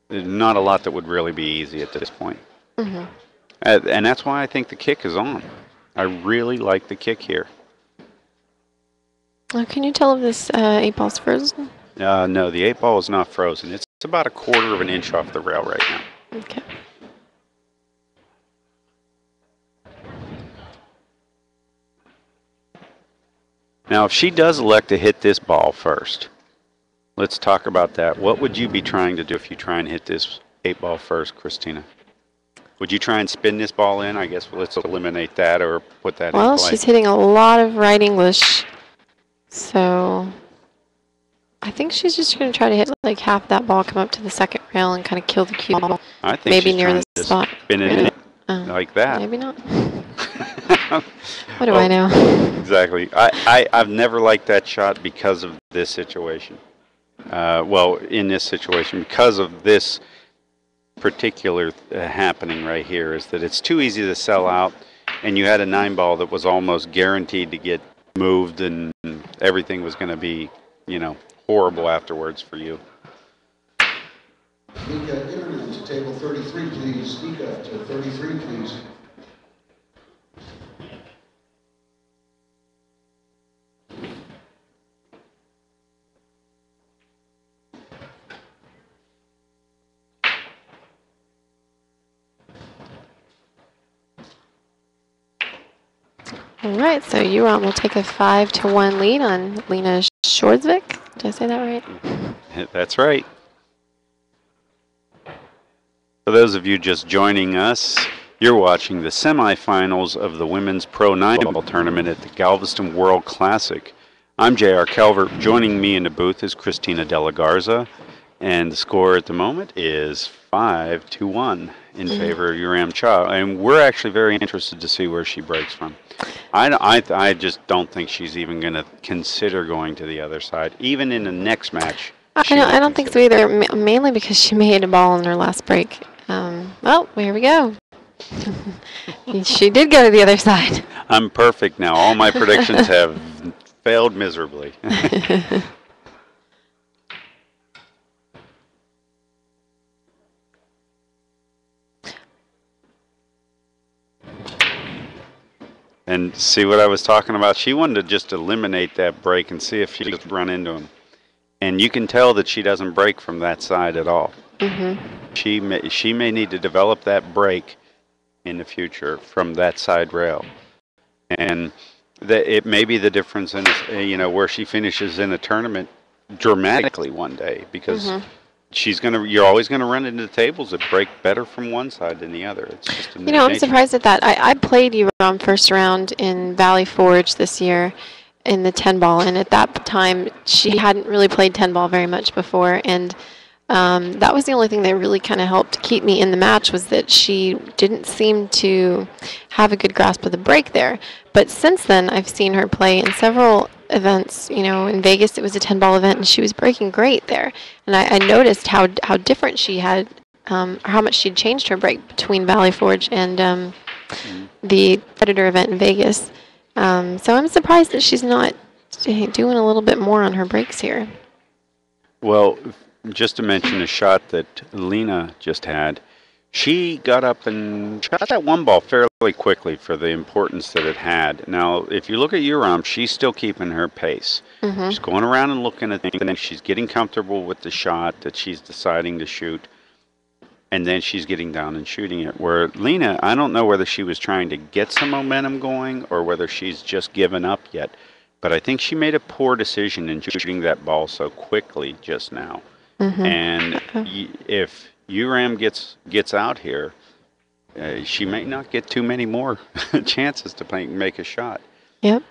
There's not a lot that would really be easy at this point. And that's why I think the kick is on. I really like the kick here. Can you tell if this 8 ball's frozen? No, the 8 ball is not frozen. It's about 1/4 of an inch off the rail right now. Okay. Now, if she does elect to hit this ball first, let's talk about that. What would you be trying to do if you try and hit this 8 ball first, Christina? Would you try and spin this ball in? I guess let's eliminate that or put that in play. Well, she's hitting a lot of right English, so I think she's just going to try to hit like half that ball, come up to the second rail, and kind of kill the cue ball. I think maybe she's near trying the to spot. Spin it in like that. Maybe not. What do I know? Exactly. I've never liked that shot because of this situation. In this situation, because of this particular happening right here, is that it's too easy to sell out, and you had a 9 ball that was almost guaranteed to get moved, and everything was going to be, horrible afterwards for you. Nika, internet to table 33, please. Nika to 33, please. All right, so Uram will take a 5-1 lead on Lena Kjorsvik. Did I say that right? That's right. For those of you just joining us, you're watching the semifinals of the Women's Pro 9-ball tournament at the Galveston World Classic. I'm J.R. Calvert. Joining me in the booth is Christina De La Garza. And the score at the moment is 5-1 in favor of Yamcha. And we're actually very interested to see where she breaks from. I just don't think she's even going to consider going to the other side. Even in the next match. I don't think so either, mainly because she made a ball in her last break. Well, here we go. She did go to the other side. I'm perfect now. All my predictions have failed miserably. And see what I was talking about? She wanted to just eliminate that break and see if she could run into him. And you can tell that she doesn't break from that side at all. She may need to develop that break in the future from that side rail. And it may be the difference in, where she finishes in a tournament dramatically one day, because you're always gonna run into tables that break better from one side than the other. It's just I'm surprised at that. I played Uram first round in Valley Forge this year in the 10 ball, and at that time she hadn't really played 10 ball very much before, and that was the only thing that really kind of helped keep me in the match, was that she didn't seem to have a good grasp of the break there. But since then, I've seen her play in several events. In Vegas it was a 10 ball event, and she was breaking great there. And I noticed how different she had, or how much she'd changed her break between Valley Forge and the Predator event in Vegas. So I'm surprised that she's not doing a little bit more on her breaks here. Well, just to mention a shot that Lena just had, she got up and shot that one ball fairly quickly for the importance that it had. Now, if you look at Uram, she's still keeping her pace. She's going around and looking at things. She's getting comfortable with the shot that she's deciding to shoot. And then she's getting down and shooting it. Where Lena, I don't know whether she was trying to get some momentum going or whether she's just given up yet. But I think she made a poor decision in shooting that ball so quickly just now. And if Uram gets out here, she may not get too many more chances to make a shot. Yep.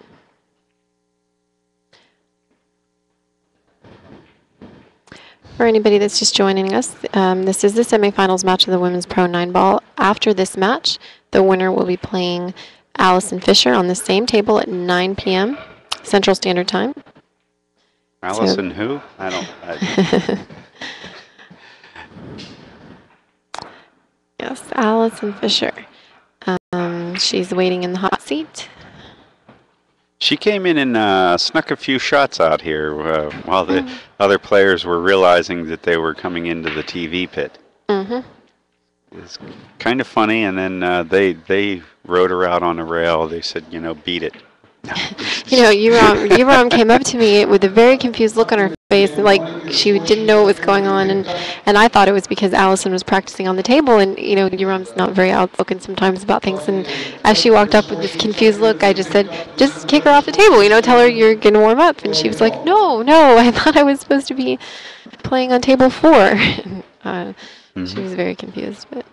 For anybody that's just joining us, this is the semifinals match of the Women's Pro 9 Ball. After this match, the winner will be playing Alison Fisher on the same table at 9 p.m. Central Standard Time. Alison who? Yes, Alison Fisher. She's waiting in the hot seat. She came in and snuck a few shots out here while the other players were realizing that they were coming into the TV pit. It's kind of funny, and then they rode her out on a rail. They said, beat it. Uram came up to me with a very confused look on her face, like she didn't know what was going on, and I thought it was because Alison was practicing on the table, and Uram's not very outspoken sometimes about things, and as she walked up with this confused look, I just said, just kick her off the table, tell her you're going to warm up, and she was like, no, I thought I was supposed to be playing on table 4. She was very confused. But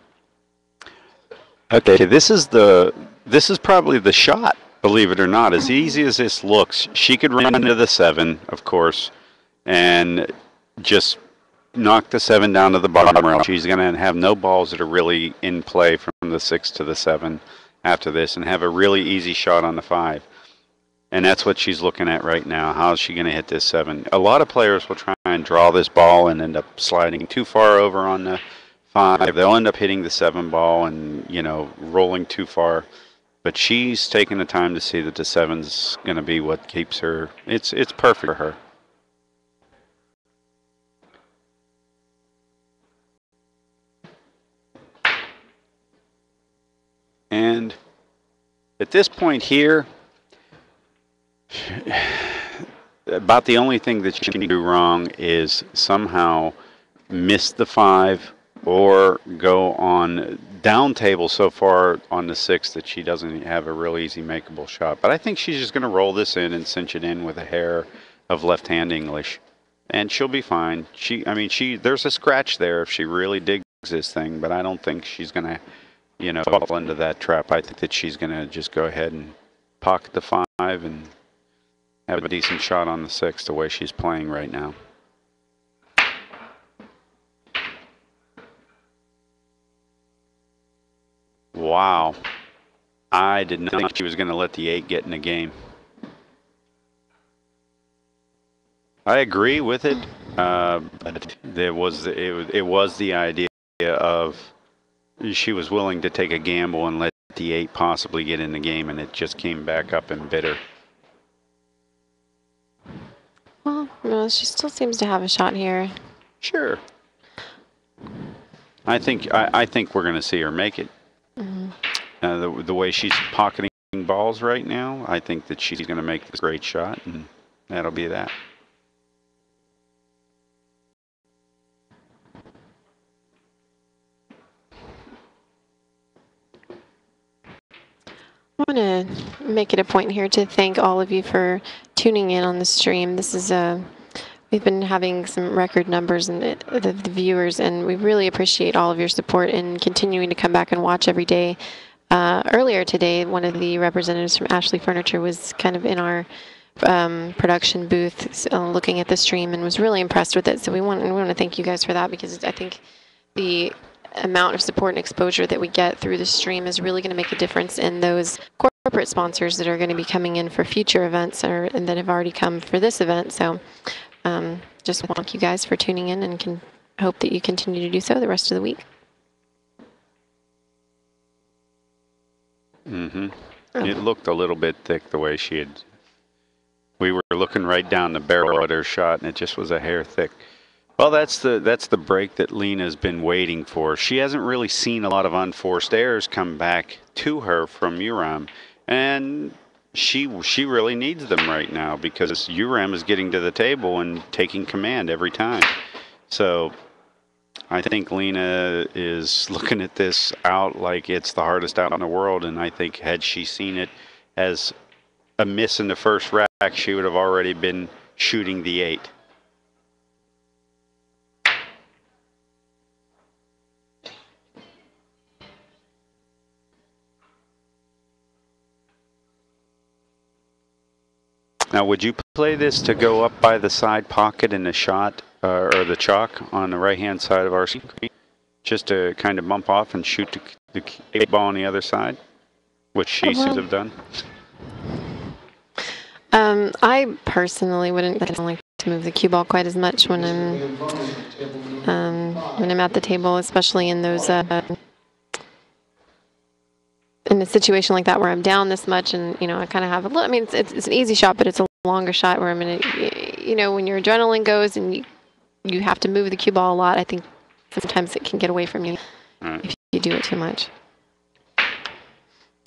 okay, this is probably the shot. Believe it or not, as easy as this looks, she could run into the 7, of course, and just knock the 7 down to the bottom rail. She's going to have no balls that are really in play from the 6 to the 7 after this, and have a really easy shot on the 5. And that's what she's looking at right now. How is she going to hit this 7? A lot of players will try and draw this ball and end up sliding too far over on the 5. They'll end up hitting the 7 ball and, rolling too far. But she's taking the time to see that the 7's going to be what keeps her. It's perfect for her. And at this point here, about the only thing that she can do wrong is somehow miss the 5 or go on down table so far on the 6 that she doesn't have a real easy makeable shot. But I think she's just going to roll this in and cinch it in with a hair of left-hand English, and she'll be fine. There's a scratch there if she really digs this thing, but I don't think she's going to, fall into that trap. I think that she's going to just go ahead and pocket the 5 and have a decent shot on the 6 the way she's playing right now. Wow. I did not think she was going to let the 8 get in the game. I agree with it. But it was the idea of she was willing to take a gamble and let the 8 possibly get in the game, and it just came back up and bit her. Well, no, she still seems to have a shot here. Sure. I think we're going to see her make it. Mm-hmm. The way she's pocketing balls right now, I think that she's going to make this great shot, and that'll be that. I want to make it a point here to thank all of you for tuning in on the stream. This is we've been having some record numbers in the viewers, and we really appreciate all of your support in continuing to come back and watch every day. Earlier today, one of the representatives from Ashley Furniture was kind of in our production booth looking at the stream and was really impressed with it. So we want to thank you guys for that, because I think the amount of support and exposure that we get through the stream is really going to make a difference in those corporate sponsors that are going to be coming in for future events and that have already come for this event. So just thank you guys for tuning in, and can hope that you continue to do so the rest of the week. Mm-hmm. Oh. It looked a little bit thick the way she had. We were looking right down the barrel at her shot, and it just was a hair thick. Well, that's the break that Lena's been waiting for. She hasn't really seen a lot of unforced errors come back to her from Uram, and she really needs them right now, because Uram is getting to the table and taking command every time. So I think Lena is looking at this out like it's the hardest out in the world, and I think had she seen it as a miss in the first rack, she would have already been shooting the 8. Now, would you play this to go up by the side pocket in the shot, or the chalk on the right-hand side of our screen, just to kind of bump off and shoot the 8 ball on the other side, which she seems to have done? I personally wouldn't like to move the cue ball quite as much when I'm at the table, especially in those in a situation like that where I'm down this much, and I kind of have a little. I mean, it's an easy shot, but it's a longer shot where I'm gonna, when your adrenaline goes and you have to move the cue ball a lot. I think sometimes it can get away from you if you do it too much.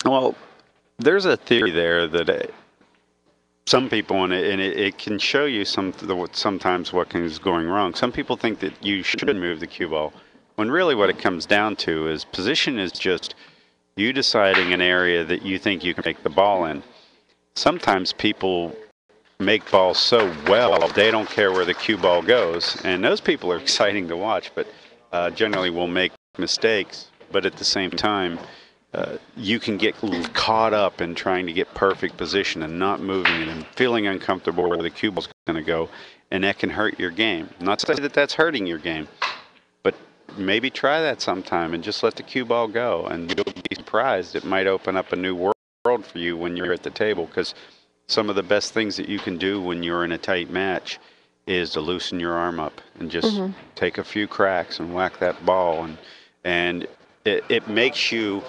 Well, there's a theory there that some people, and it can show you sometimes what is going wrong. Some people think that you should move the cue ball, when really what it comes down to is position is just you deciding an area that you think you can make the ball in. Sometimes people make balls so well, they don't care where the cue ball goes. And those people are exciting to watch, but generally will make mistakes. But at the same time, you can get caught up in trying to get perfect position and not moving it and feeling uncomfortable where the cue ball's going to go. And that can hurt your game. Not to say that that's hurting your game, but maybe try that sometime and just let the cue ball go, and you'll be surprised. It might open up a new world for you when you're at the table, because some of the best things that you can do when you're in a tight match is to loosen your arm up and just take a few cracks and whack that ball, and it makes you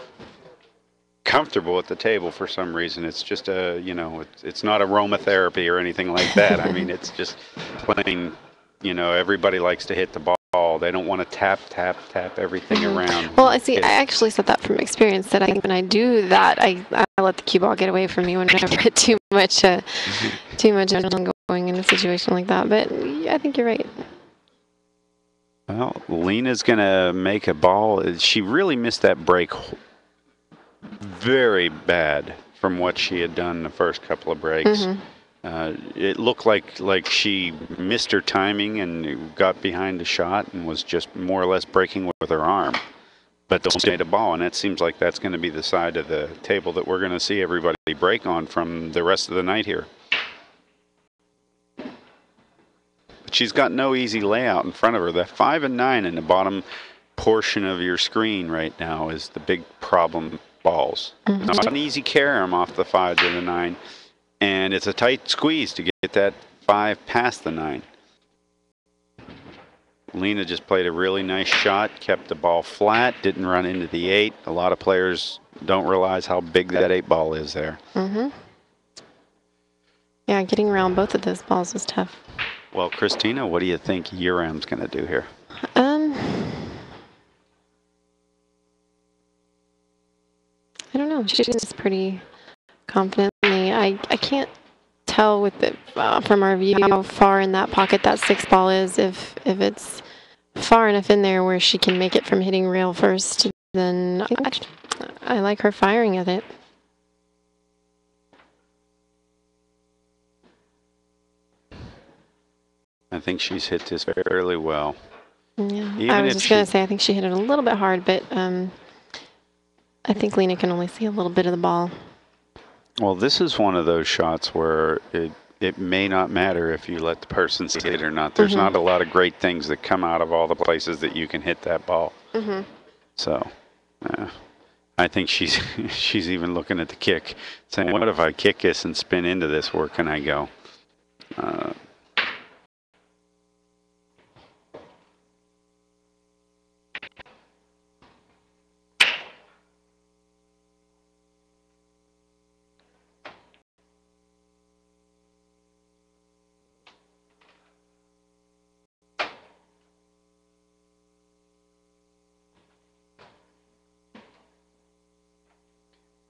comfortable at the table for some reason. It's just it's not aromatherapy or anything like that. I mean, it's just plain, everybody likes to hit the ball. They don't want to tap everything around. Well, I actually said that from experience, that I think when I do that, I let the cue ball get away from me when I get too much adrenaline going in a situation like that. But yeah, I think you're right. Well, Lena's going to make a ball. She really missed that break very bad from what she had done the first couple of breaks. It looked like she missed her timing and got behind the shot and was just more or less breaking with her arm. But they made a ball, and it seems like that's going to be the side of the table that we're going to see everybody break on from the rest of the night here. But she's got no easy layout in front of her. That 5 and 9 in the bottom portion of your screen right now is the big problem balls. Mhm. It's not an easy carom off the 5 to the 9, and it's a tight squeeze to get that 5 past the 9. Lena just played a really nice shot, kept the ball flat, didn't run into the 8. A lot of players don't realize how big that 8 ball is there. Mhm. Yeah, getting around both of those balls was tough. Well, Christina, what do you think Uram's going to do here? I don't know. She's just pretty confidently. I can't tell with the from our view how far in that pocket that 6 ball is. If it's far enough in there where she can make it from hitting rail first, then I like her firing at it. I think she's hit this fairly well. Yeah, I was just going to say I think she hit it a little bit hard, but I think Lena can only see a little bit of the ball. Well, this is one of those shots where it may not matter if you let the person see it or not. There's not a lot of great things that come out of all the places that you can hit that ball. So I think she's even looking at the kick, saying, what if I kick this and spin into this? Where can I go?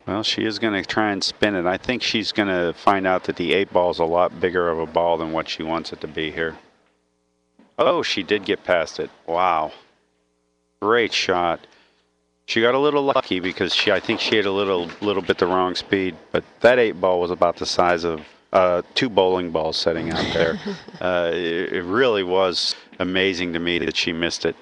Well, she is going to try and spin it. I think she's going to find out that the 8 ball is a lot bigger of a ball than what she wants it to be here. Oh, she did get past it. Wow. Great shot. She got a little lucky because I think she had a little bit the wrong speed, but that 8 ball was about the size of 2 bowling balls setting out there. It really was amazing to me that she missed it.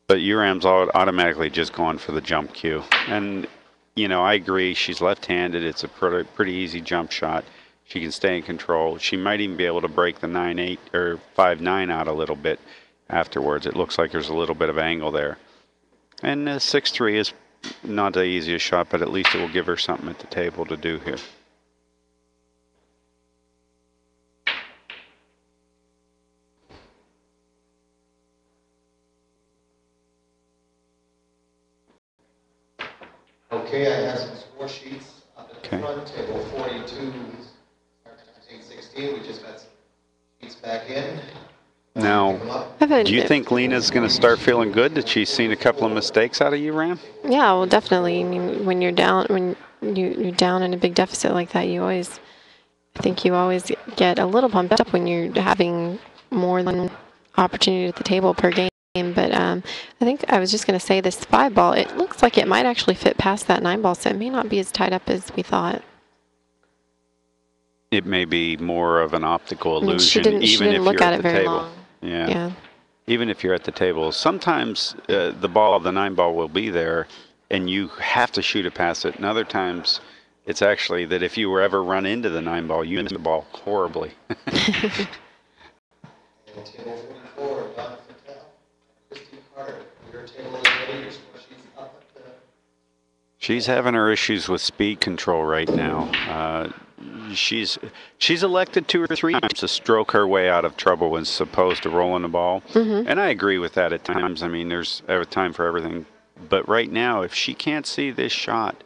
But Uram's automatically just gone for the jump cue. And you know, I agree. She's left-handed. It's a pretty easy jump shot. She can stay in control. She might even be able to break the 9-8 or 5-9 out a little bit afterwards. It looks like there's a little bit of angle there. And 6-3 is not the easiest shot, but at least it will give her something at the table to do here. Okay, I have some score sheets up at the front, table 42, 16. We just got some sheets back in. Now, do you think Lena's going to start feeling good that she's seen a couple of mistakes out of Uram? Yeah, well, definitely. I mean, when you're down, you're down in a big deficit like that, I think you always get a little pumped up when you're having more than opportunity at the table per game. But I think I was just going to say this 5 ball, it looks like it might actually fit past that 9 ball, so it may not be as tied up as we thought. It may be more of an optical illusion, she didn't if look you're at at it the very table. long. Yeah. Even if you're at the table, sometimes the 9 ball will be there, and you have to shoot it past it. And other times, it's actually that if you were ever run into the 9 ball, you miss the ball horribly. Table 44, your table is ready. Your score sheet's up at the... She's having her issues with speed control right now. She's elected 2 or 3 times to stroke her way out of trouble when supposed to rolling the ball. And I agree with that at times. I mean, there's a time for everything. But right now, if she can't see this shot,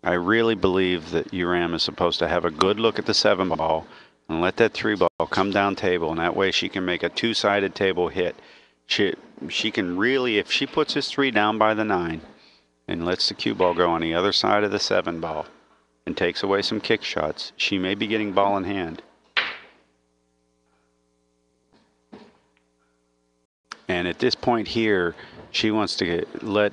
I really believe that Uram is supposed to have a good look at the 7 ball and let that 3 ball come down table. And that way she can make a 2-sided table hit. She can really, if she puts this 3 down by the 9 and lets the cue ball go on the other side of the 7 ball and takes away some kick shots, she may be getting ball in hand. And at this point here, she wants to let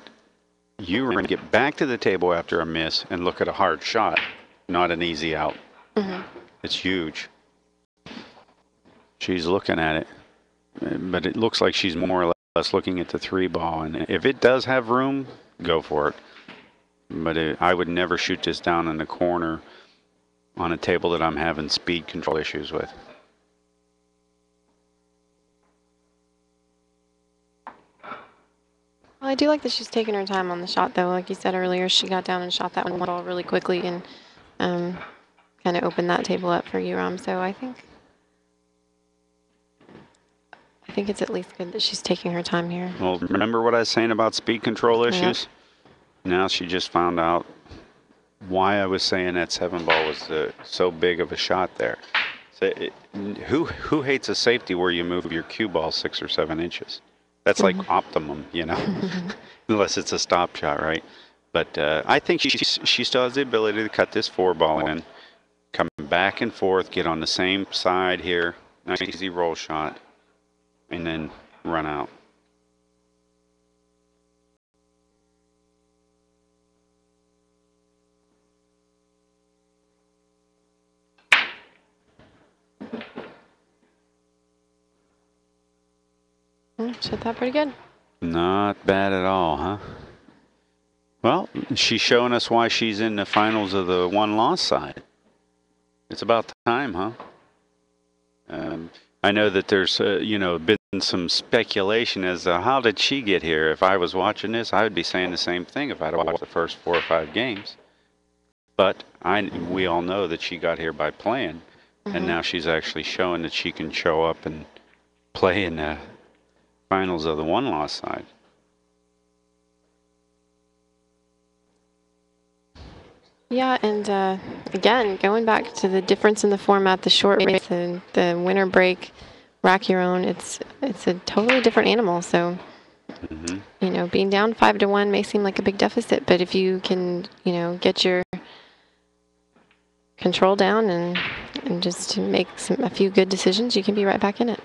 Uram get back to the table after a miss and look at a hard shot, not an easy out. It's huge. She's looking at it. But it looks like she's more or less looking at the 3 ball. And if it does have room, go for it. But I would never shoot this down in the corner on a table that I'm having speed control issues with. Well, I do like that she's taking her time on the shot, though. Like you said earlier, she got down and shot that one ball really quickly and kind of opened that table up for Uram. So I think it's at least good that she's taking her time here. Well, remember what I was saying about speed control issues? Yep. Now she just found out why I was saying that 7 ball was so big of a shot there. So who hates a safety where you move your cue ball 6 or 7 inches? That's like optimum, you know, unless it's a stop shot, right? But I think she still has the ability to cut this 4 ball in, come back and forth, get on the same side here, nice easy roll shot, and then run out. Shot that pretty good. Not bad at all, huh? Well, she's showing us why she's in the finals of the one-loss side. It's about time, huh? I know that there's, been some speculation as to how did she get here. If I was watching this, I would be saying the same thing if I'd watched the first 4 or 5 games. But we all know that she got here by playing, and now she's actually showing that she can show up and play in the finals of the one-loss side. Yeah, and again, going back to the difference in the format, the short race and the winter break, rack your own, it's a totally different animal. So, being down 5-1 may seem like a big deficit, but if you can, get your control down and just make a few good decisions, you can be right back in it.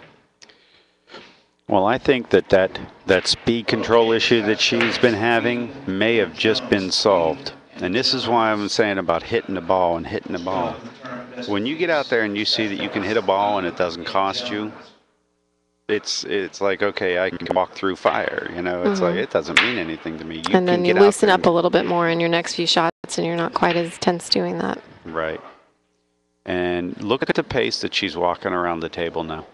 Well, I think that speed control issue that she's been having may have just been solved. And this is why I'm saying about hitting the ball and hitting the ball. When you get out there and you see that you can hit a ball and it doesn't cost you, it's like, okay, I can walk through fire. It's like, it doesn't mean anything to me. And then you loosen up a little bit more in your next few shots and you're not quite as tense doing that. Right. And look at the pace that she's walking around the table now.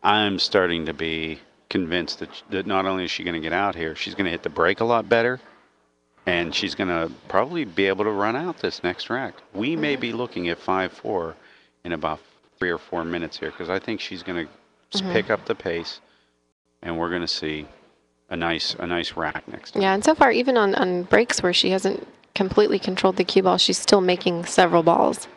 I'm starting to be convinced that not only is she going to get out here, she's going to hit the break a lot better, and she's going to probably be able to run out this next rack. We may be looking at 5-4 in about 3 or 4 minutes here, because I think she's going to pick up the pace, and we're going to see a nice rack next time. Yeah, and so far, even on breaks where she hasn't completely controlled the cue ball, she's still making several balls.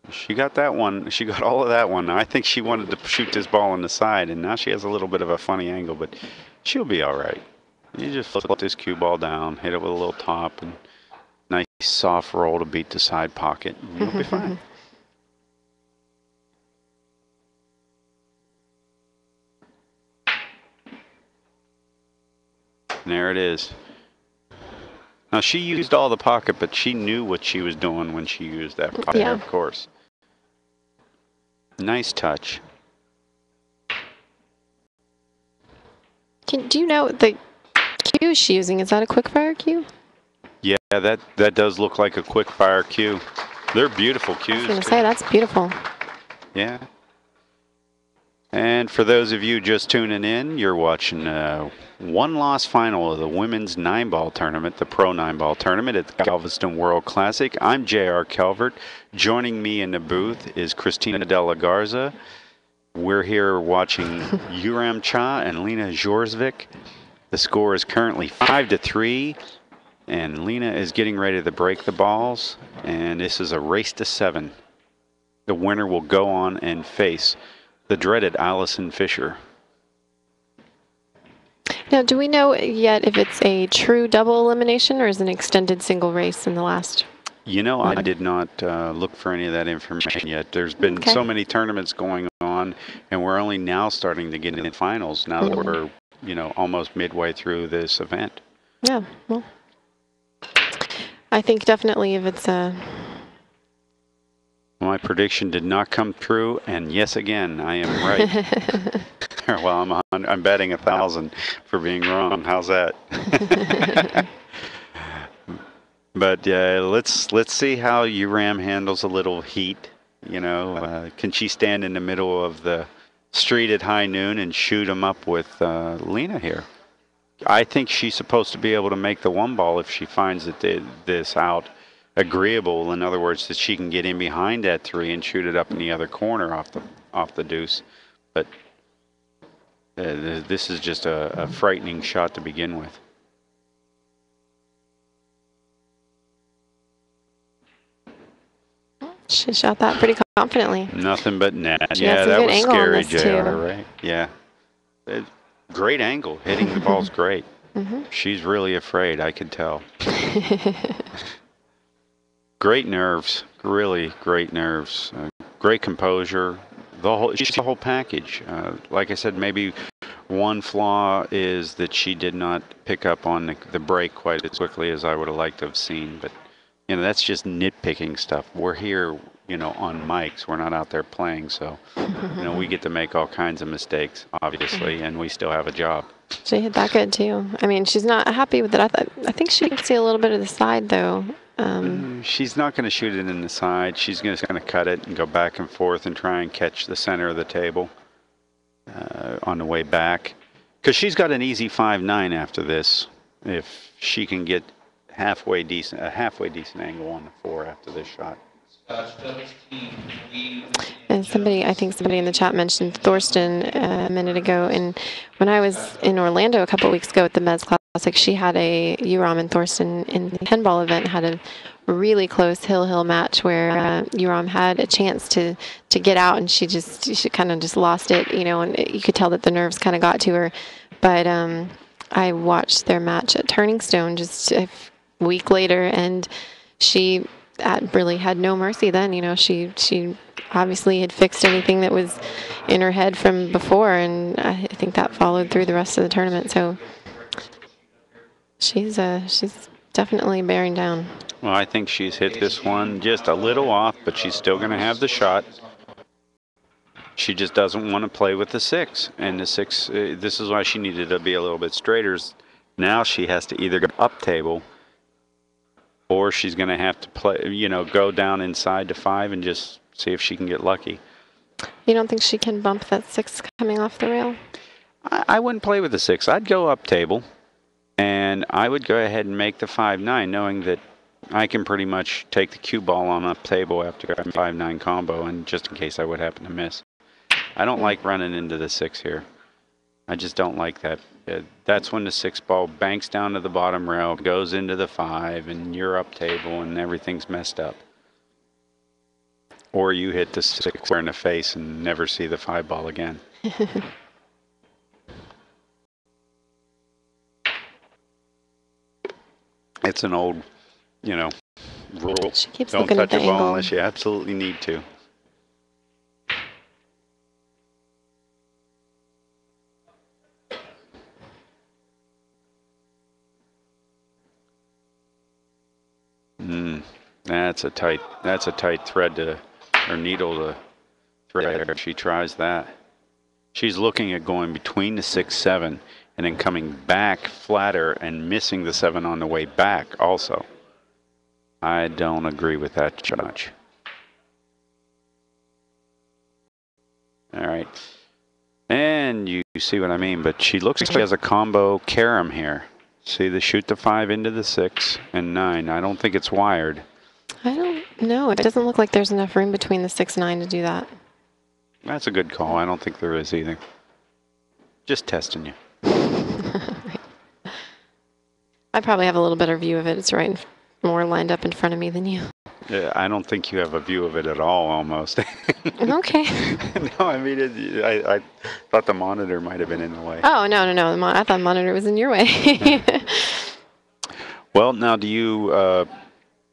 She got that one. She got all of that one. I think she wanted to shoot this ball on the side, and now she has a little bit of a funny angle, but she'll be all right. You just flip this cue ball down, hit it with a little top, and nice soft roll to beat the side pocket, and you'll be fine. And there it is. Now, she used all the pocket, but she knew what she was doing when she used that pocket, of course. Nice touch. Do you know the cue she's using? Is that a quick fire cue? Yeah, that does look like a quick fire cue. They're beautiful cues. I was going to say, that's beautiful. Yeah. And for those of you just tuning in, you're watching one-loss final of the women's 9-ball tournament, the Pro 9-ball tournament at the Galveston World Classic. I'm J.R. Calvert. Joining me in the booth is Christina De La Garza. We're here watching Yamcha and Lena Kjorsvik. The score is currently 5-3, and Lena is getting ready to break the balls, and this is a race to 7. The winner will go on and face the dreaded Alison Fisher. Now, do we know yet if it's a true double elimination or is it an extended single race in the last? I did not look for any of that information yet. There's been so many tournaments going on, and we're only now starting to get into the finals now that we're, almost midway through this event. Yeah, well, I think definitely if it's a... My prediction did not come true, and yes, again, I am right. Well, I'm betting 1,000 for being wrong. How's that? But let's see how Uram handles a little heat. Can she stand in the middle of the street at high noon and shoot him up with Lena here? I think she's supposed to be able to make the one ball if she finds that this out agreeable. In other words, that she can get in behind that 3 and shoot it up in the other corner off the deuce. But this is just a frightening shot to begin with. She shot that pretty confidently. Nothing but net. She had Yeah, some that good was angle on scary, this, JR, too. right? Yeah. Great angle. Hitting the ball's great. She's really afraid, I can tell. Great nerves. Really great nerves. Great composure. She's the whole package. Like I said, maybe one flaw is that she did not pick up on the break quite as quickly as I would have liked to have seen. But, that's just nitpicking stuff. We're here, on mics. We're not out there playing. So, we get to make all kinds of mistakes, obviously, and we still have a job. She hit that good, too. I mean, she's not happy with it. I think she can see a little bit of the side, though. She's not going to shoot it in the side. She's just going to cut it and go back and forth and try and catch the center of the table on the way back. Because she's got an easy 5-9 after this. If she can get a halfway decent angle on the 4 after this shot. And I think somebody in the chat mentioned Thorsten a minute ago. And when I was in Orlando a couple of weeks ago at the Mez Classic, she had Uram and Thorsten in the 10-ball event had a really close hill match where Uram had a chance to get out, and she kind of just lost it, and you could tell that the nerves kind of got to her. But I watched their match at Turning Stone just a week later, and she really had no mercy then. She obviously had fixed anything that was in her head from before, and I think that followed through the rest of the tournament. So she's definitely bearing down. Well, I think she's hit this one just a little off, but she's still going to have the shot. She just doesn't want to play with the 6, and the 6. This is why she needed to be a little bit straighter. Now she has to either go up table, or she's going to have to play, go down inside to 5 and just see if she can get lucky. You don't think she can bump that 6 coming off the rail? I wouldn't play with the 6. I'd go up table, and I would go ahead and make the 5-9, knowing that I can pretty much take the cue ball on up table after a 5-9 combo, and just in case I would happen to miss. I don't like running into the 6 here. I just don't like that. That's when the 6 ball banks down to the bottom rail, goes into the 5, and you're up table, and everything's messed up. Or you hit the 6 square in the face and never see the 5 ball again. It's an old, rule. She keeps Don't looking at touch the a ball angle. unless you absolutely need to. That's a tight thread or needle to thread if she tries that. She's looking at going between the 6-7 and then coming back flatter and missing the 7 on the way back also. I don't agree with that much. All right. And you see what I mean, but she looks like she has a combo carom here. See the shoot the 5 into the 6 and 9. I don't think it's wired. I don't know. It doesn't look like there's enough room between the 6 and 9 to do that. That's a good call. I don't think there is either. Just testing you. I probably have a little better view of it. It's more lined up in front of me than you. Yeah, I don't think you have a view of it at all, almost. Okay. No, I mean, I thought the monitor might have been in the way. Oh, no. I thought the monitor was in your way. Well, now do you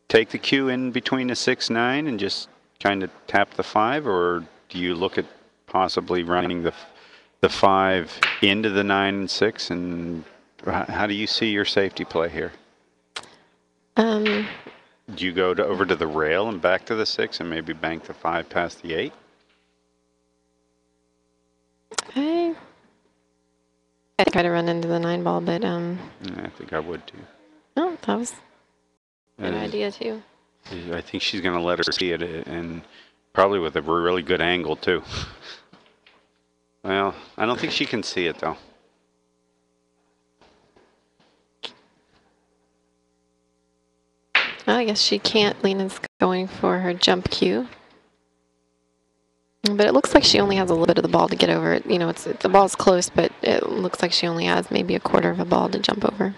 take the cue in between the 6-9 and just kind of tap the 5, or do you look at possibly running the 5 into the 9 and 6, and how do you see your safety play here? Do you go over to the rail and back to the 6 and maybe bank the 5 past the 8? I try to run into the 9 ball, but Yeah, I think I would too. no, that was a good idea too. I think she's going to let her see it, and probably with a really good angle too. Well, I don't think she can see it though. I guess she can't. Lena's going for her jump cue. But it looks like she only has a little bit of the ball to get over it. You know, the ball's close, but it looks like she only has maybe a quarter of a ball to jump over.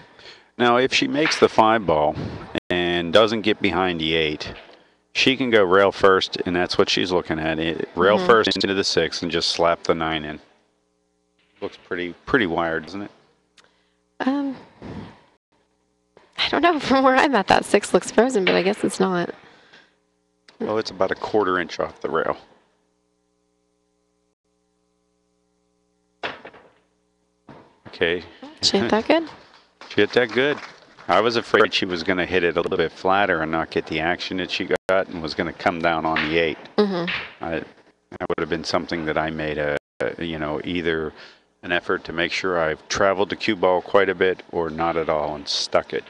Now, if she makes the 5 ball and doesn't get behind the 8, she can go rail first, and that's what she's looking at. Rail first into the 6 and just slap the 9 in. Looks pretty wired, doesn't it? I don't know. From where I'm at, that 6 looks frozen, but I guess it's not. Well, it's about a 1/4 inch off the rail. Okay. She hit that good? She hit that good. I was afraid she was going to hit it a little bit flatter and not get the action that she got and was going to come down on the 8. That would have been something that I made either an effort to make sure I've traveled the cue ball quite a bit or not at all and stuck it.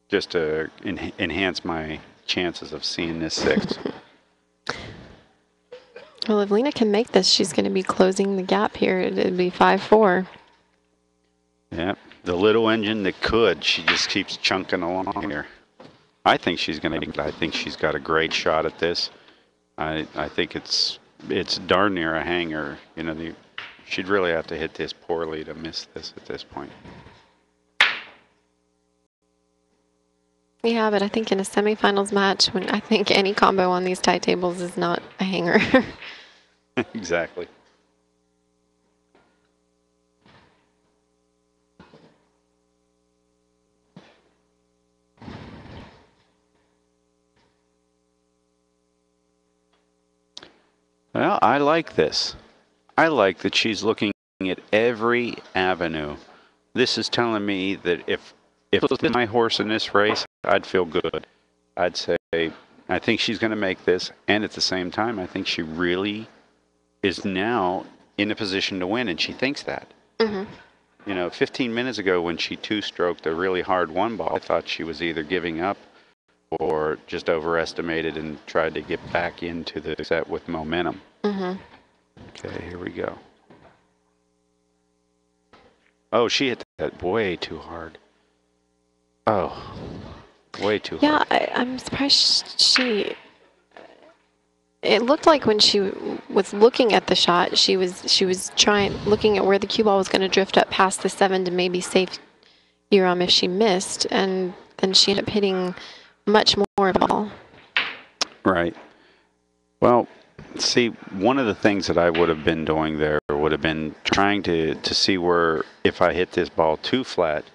Just to enhance my chances of seeing this 6. Well, if Lena can make this, she's going to be closing the gap here. It'd be 5-4. Yep. The little engine that could, she just keeps chunking along here. I think she's got a great shot at this. I think it's darn near a hanger. You know, she'd really have to hit this poorly to miss this at this point. Yeah, but I think in a semifinals match, when I think any combo on these tie tables is not a hanger. Exactly. Well, I like this. I like that she's looking at every avenue. This is telling me that if it was my horse in this race, I'd feel good. I'd say, I think she's going to make this, and at the same time, I think she really is now in a position to win, and she thinks that. You know, 15 minutes ago when she 2-stroked a really hard 1 ball, I thought she was either giving up or just overestimated and tried to get back into the set with momentum. Okay, here we go. Oh, she hit that way too hard. Oh, way too hard. Yeah, I'm surprised she... It looked like when she was looking at the shot, she was looking at where the cue ball was going to drift up past the 7 to maybe save Uram if she missed, and then she ended up hitting much more of the ball. Right. Well, see, one of the things that I would have been doing there would have been trying to see where, if I hit this ball too flat,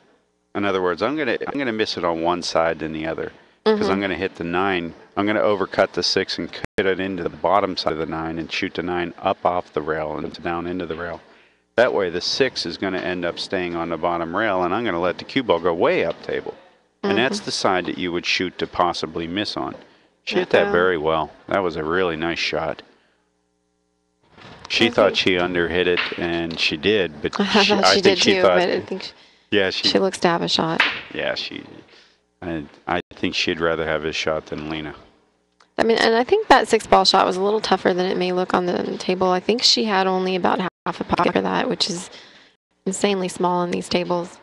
in other words, I'm gonna miss it on one side than the other, because I'm gonna hit the 9. I'm gonna overcut the 6 and cut it into the bottom side of the 9 and shoot the 9 up off the rail and down into the rail. That way, the 6 is gonna end up staying on the bottom rail, and I'm gonna let the cue ball go way up table. And that's the side that you would shoot to possibly miss on. She hit that very well. That was a really nice shot. She thought she underhit it, and she did, but I think she thought she looks to have a shot. Yeah, I think she'd rather have this shot than Lena. I mean, and I think that 6-ball shot was a little tougher than it may look on the table. I think she had only about half a pocket for that, which is insanely small on these tables.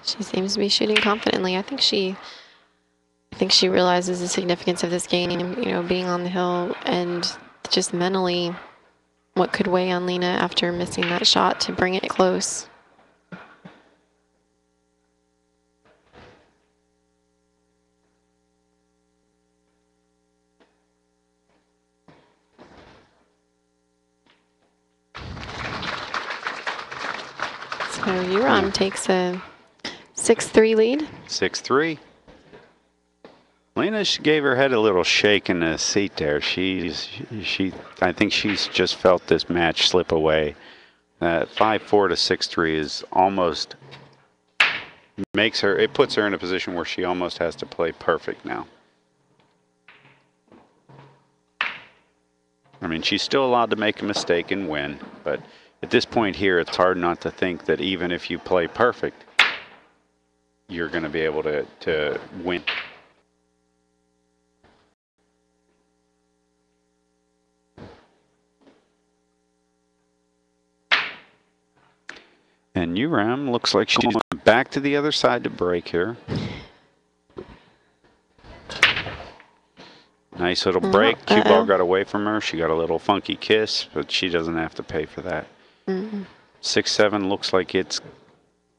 She seems to be shooting confidently. I think she realizes the significance of this game, you know, being on the hill and just mentally what could weigh on Lena after missing that shot to bring it close. So Uram takes a 6-3 lead. 6-3. Lena gave her head a little shake in the seat there. I think she's just felt this match slip away. 5-4 to 6-3 is almost it puts her in a position where she almost has to play perfect now. I mean, she's still allowed to make a mistake and win, but at this point here, it's hard not to think that even if you play perfect, you're going to be able to win. And URAM looks like she's going back to the other side to break here. Nice little break. Cue ball got away from her. She got a little funky kiss, but she doesn't have to pay for that. 6-7 looks like it's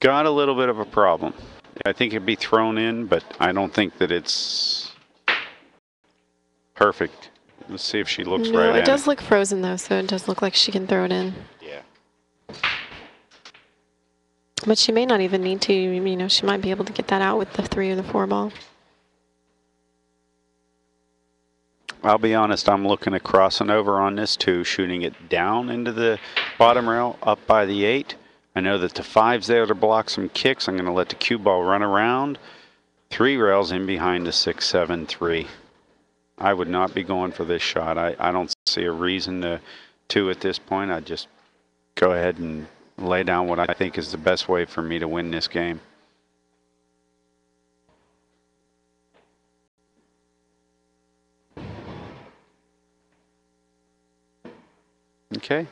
got a little bit of a problem. I think it'd be thrown in, but I don't think that it's perfect. Let's see if she looks right at it. It does look frozen, though, so it does look like she can throw it in. Yeah. But she may not even need to. You know, she might be able to get that out with the 3 or the 4 ball. I'll be honest, I'm looking at crossing over on this 2, shooting it down into the bottom rail, up by the 8. I know that the 5's there to block some kicks. I'm going to let the cue ball run around. 3 rails in behind the 6-7-3. I would not be going for this shot. I don't see a reason to at this point. I'd just go ahead and lay down what I think is the best way for me to win this game. Okay.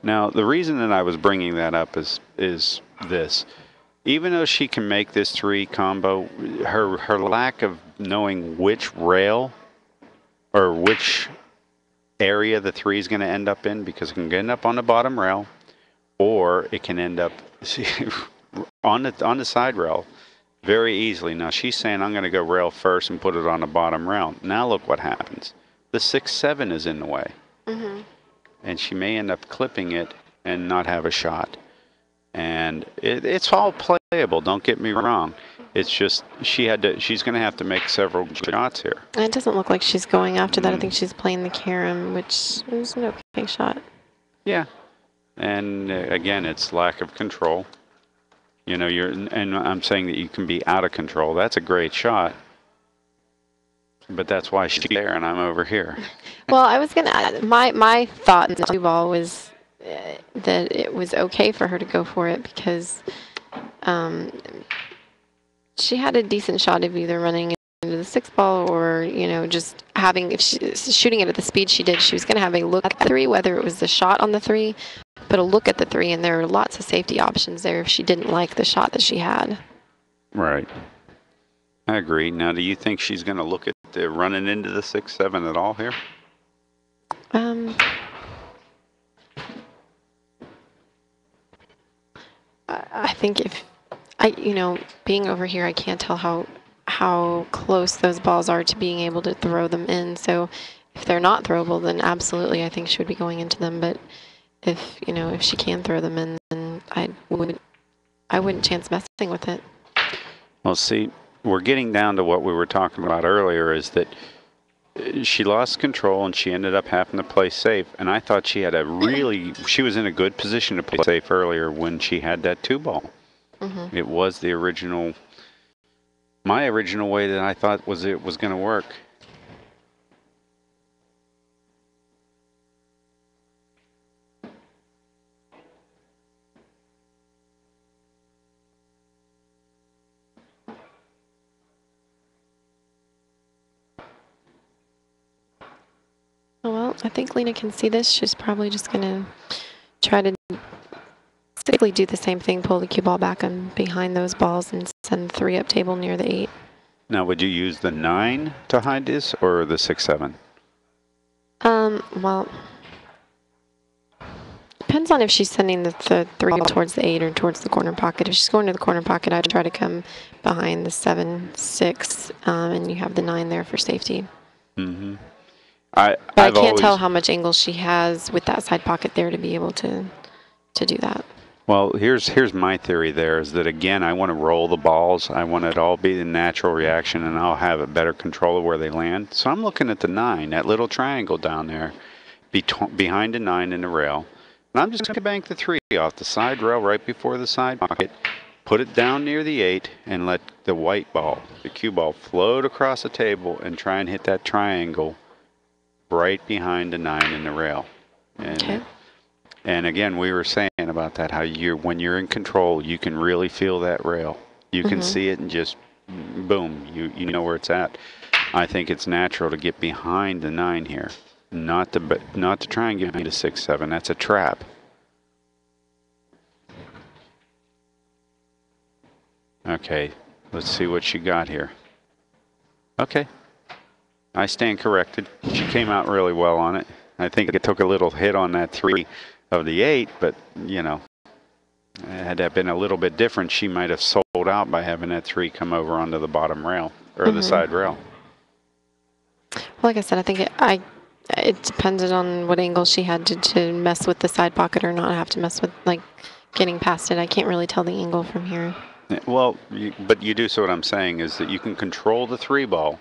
Now, the reason that I was bringing that up is this. Even though she can make this 3 combo, her lack of knowing which rail or which area the 3 is going to end up in, because it can end up on the bottom rail, or it can end up on the side rail very easily. Now, she's saying, I'm going to go rail first and put it on the bottom rail. Now, look what happens. The 6-7 is in the way. And she may end up clipping it and not have a shot. And it's all playable, don't get me wrong. It's just she's going to have to make several shots here. It doesn't look like she's going after that. I think she's playing the carom, which is an okay shot. Yeah. And again, it's lack of control. You know, and I'm saying that you can be out of control. That's a great shot. But that's why she's there and I'm over here. Well, I was going to add, my thought in the 2 ball was that it was okay for her to go for it, because she had a decent shot of either running into the 6 ball or, you know, just having, if she's shooting it at the speed she did, she was going to have a look at the 3, whether it was the shot on the 3, but a look at the 3, and there are lots of safety options there if she didn't like the shot that she had. Right. I agree. Now, do you think she's going to look at the running into the 6-7 at all here? I think if you know, being over here, I can't tell how close those balls are to being able to throw them in. So if they're not throwable, then absolutely, I think she would be going into them. But if, you know, if she can throw them in, then I wouldn't chance messing with it. Well, see, we're getting down to what we were talking about earlier, is that she lost control and she ended up having to play safe. And I thought she had she was in a good position to play safe earlier when she had that 2 ball. It was the my original way that I thought it was going to work. Well, I think Lena can see this. She's probably just going to try to basically do the same thing, pull the cue ball back on behind those balls and send the 3 up table near the 8. Now, would you use the 9 to hide this or the 6-7? Well, depends on if she's sending the 3 towards the 8 or towards the corner pocket. If she's going to the corner pocket, I'd try to come behind the 7-6, and you have the 9 there for safety. I can't tell how much angle she has with that side pocket there to be able to do that. Well, here's my theory there, is that, again, I want to roll the balls. I want it to all be the natural reaction, and I'll have a better control of where they land. So I'm looking at the 9, that little triangle down there, behind the 9 in the rail. And I'm just going to bank the 3 off the side rail right before the side pocket, put it down near the 8, and let the white ball, the cue ball, float across the table and try and hit that triangle right behind the 9 in the rail. And again, we were saying about that, how when you're in control, you can really feel that rail. You can see it and just boom, you know where it's at. I think it's natural to get behind the 9 here, not to try and get behind the 6-7. That's a trap. Okay, let's see what she got here. Okay, I stand corrected. She came out really well on it. I think it took a little hit on that 3 of the 8, but, you know, had that been a little bit different, she might have sold out by having that 3 come over onto the bottom rail, or the side rail. Well, like I said, I think it depended on what angle she had to mess with the side pocket or not have to mess with, like, getting past it. I can't really tell the angle from here. Well, but you do. So what I'm saying is that you can control the 3 ball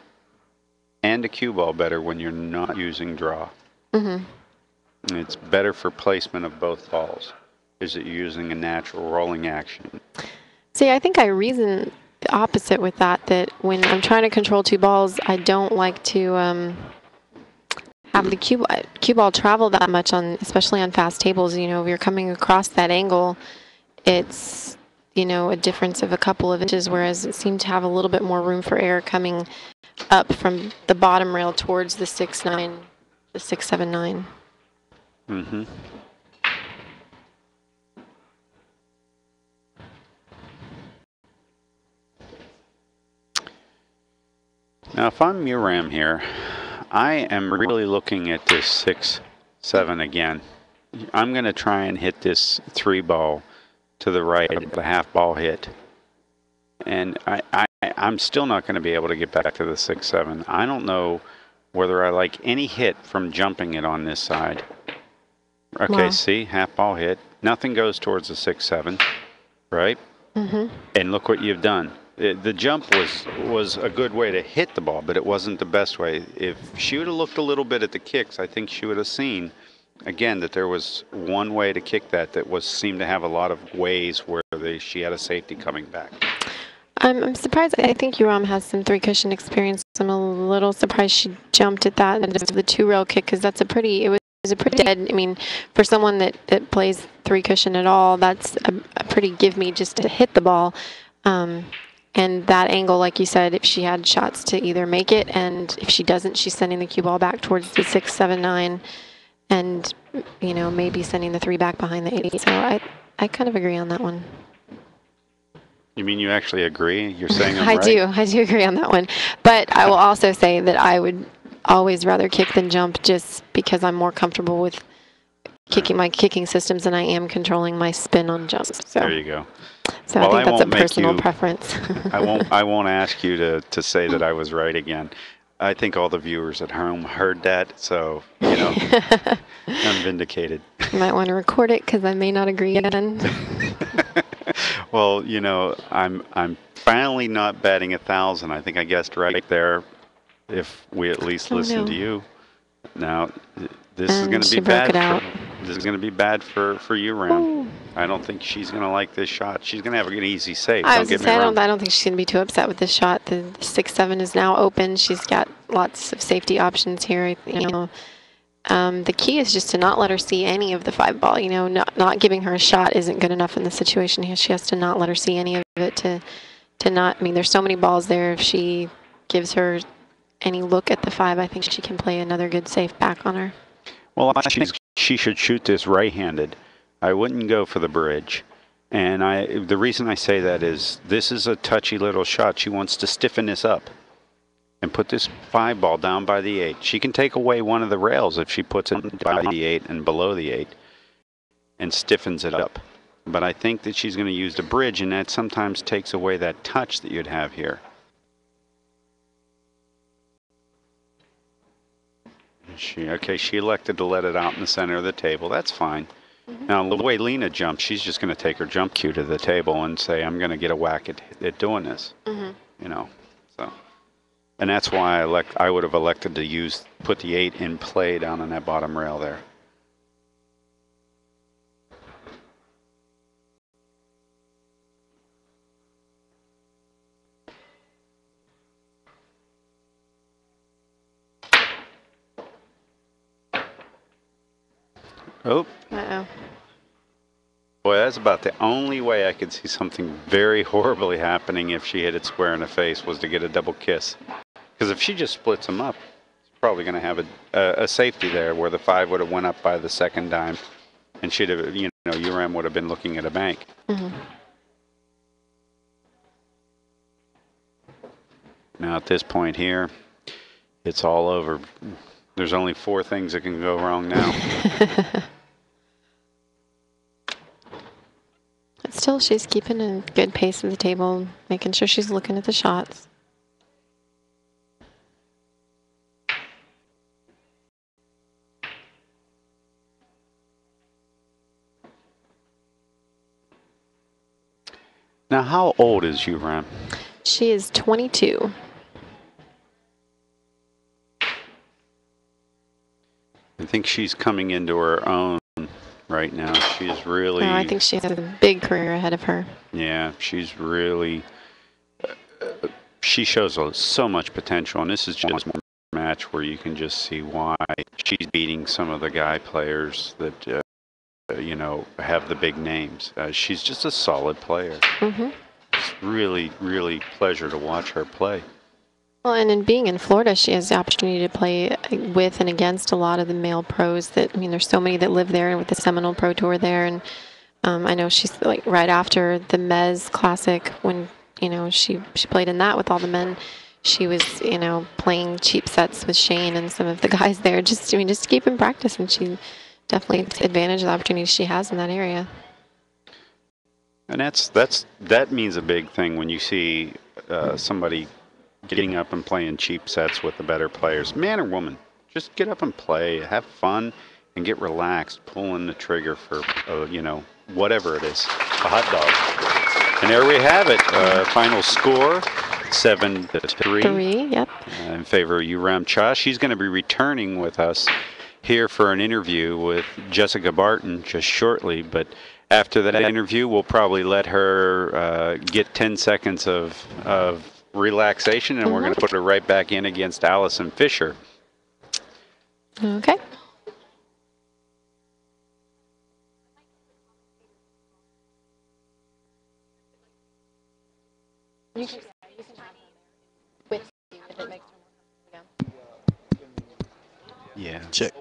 and a cue ball better when you're not using draw. Mm-hmm. It's better for placement of both balls, is that you're using a natural rolling action. See, I think I reason the opposite with that when I'm trying to control 2 balls, I don't like to have the cue ball travel that much, especially on fast tables. You know, if you're coming across that angle, it's, you know, a difference of a couple of inches, whereas it seemed to have a little bit more room for air coming up from the bottom rail towards the 6-9, the 6-7-9. Mm-hmm. Now, if I'm Muram here, I am really looking at this 6-7 again. I'm going to try and hit this 3 ball to the right of the half ball hit. And I'm still not going to be able to get back to the 6-7. I don't know whether I like any hit from jumping it on this side. Okay, wow. See, half ball hit. Nothing goes towards the 6-7, right? Mm-hmm. And look what you've done. The jump was a good way to hit the ball, but it wasn't the best way. If she would have looked a little bit at the kicks, I think she would have seen, again, that there was one way to kick that seemed to have a lot of ways where she had a safety coming back. I'm surprised. I think Yoram has some 3 cushion experience. I'm a little surprised she jumped at that and the 2 rail kick, because it was a pretty dead. I mean, for someone that plays 3 cushion at all, that's a pretty give me just to hit the ball. And that angle, like you said, if she had shots to either make it, and if she doesn't, she's sending the cue ball back towards the 6-7-9, and, you know, maybe sending the 3 back behind the 8. So I kind of agree on that one. You mean you actually agree? You're saying I'm right? I do agree on that one. But I will also say that I would always rather kick than jump, just because I'm more comfortable with kicking my kicking systems than I am controlling my spin on jumps. So. There you go. So well, I think that's a personal preference. I won't ask you to say that I was right again. I think all the viewers at home heard that, so, you know, I'm vindicated. You might want to record it, because I may not agree again. Well, you know, I'm finally not batting 1,000. I think I guessed right there, if we at least listen to you. Now, this is going to be bad. This is going to be bad for you, Ram. I don't think she's going to like this shot. She's going to have an easy save. I don't think she's going to be too upset with this shot. The 6-7 is now open. She's got lots of safety options here. You know, the key is just to not let her see any of the 5 ball. You know, not giving her a shot isn't good enough in the situation here. She has to not let her see any of it to not. I mean, there's so many balls there. If she gives her any look at the 5, I think she can play another good safe back on her. Well, I think she should shoot this right-handed. I wouldn't go for the bridge. And the reason I say that is this is a touchy little shot. She wants to stiffen this up and put this 5 ball down by the 8. She can take away one of the rails if she puts it by the 8 and below the 8 and stiffens it up. But I think that she's going to use the bridge, and that sometimes takes away that touch that you'd have here. She elected to let it out in the center of the table. That's fine. Mm-hmm. Now, the way Lena jumps, she's just going to take her jump cue to the table and say, I'm going to get a whack at doing this. Mm-hmm. You know, so. And that's why I would have elected to put the 8 in play down on that bottom rail there. Oh. Uh-oh. Boy, that's about the only way I could see something very horribly happening if she hit it square in the face, was to get a double kiss. Because if she just splits them up, she's probably going to have a safety there where the 5 would have went up by the second dime, and she'd have, you know, URM would have been looking at a bank. Mm-hmm. Now at this point here, it's all over. There's only 4 things that can go wrong now. But still, she's keeping a good pace at the table, making sure she's looking at the shots. Now, how old is Yuram? She is 22. I think she's coming into her own right now. She's really... Oh, I think she has a big career ahead of her. Yeah, she's really... she shows so much potential, and this is just a match where you can just see why she's beating some of the guy players that, you know, have the big names. She's just a solid player. Mm-hmm. It's really, really pleasure to watch her play. Well, and in being in Florida, she has the opportunity to play with and against a lot of the male pros that, I mean, there's so many that live there and with the Seminole Pro Tour there. And I know she's like right after the Mez Classic when, you know, she played in that with all the men. She was, you know, playing cheap sets with Shane and some of the guys there just, I mean, just to keep in practice. And she definitely takes advantage of the opportunities she has in that area. And that means a big thing when you see somebody getting up and playing cheap sets with the better players, man or woman. Just get up and play, have fun, and get relaxed, pulling the trigger for, you know, whatever it is, a hot dog. And there we have it. Final score, 7-3. 3, yep. In favor of Yamcha. She's going to be returning with us here for an interview with Jessica Barton just shortly, but after that interview, we'll probably let her get 10 seconds of relaxation, and we're going to put her right back in against Alison Fisher. Okay. You can have them with you if it makes them Yeah. Check.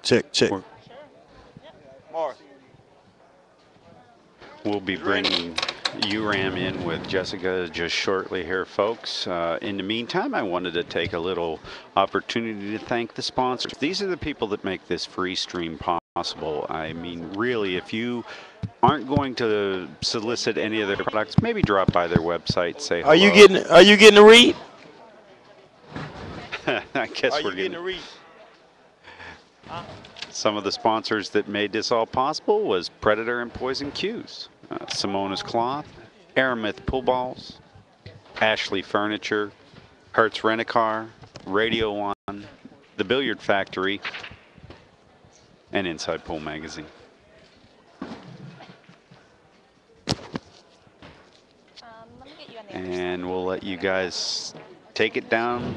We'll be bringing URAM in with Jessica just shortly here, folks. In the meantime, I wanted to take a little opportunity to thank the sponsors. These are the people that make this free stream possible. I mean, really, if you aren't going to solicit any of their products, maybe drop by their website, say hello. Are you getting a read? I guess we're getting a read. Some of the sponsors that made this all possible was Predator and Poison Q's, Simona's Cloth, Aramith Pool Balls, Ashley Furniture, Hertz Rent-A-Car, Radio One, The Billiard Factory, and Inside Pool Magazine. And we'll let you guys take it down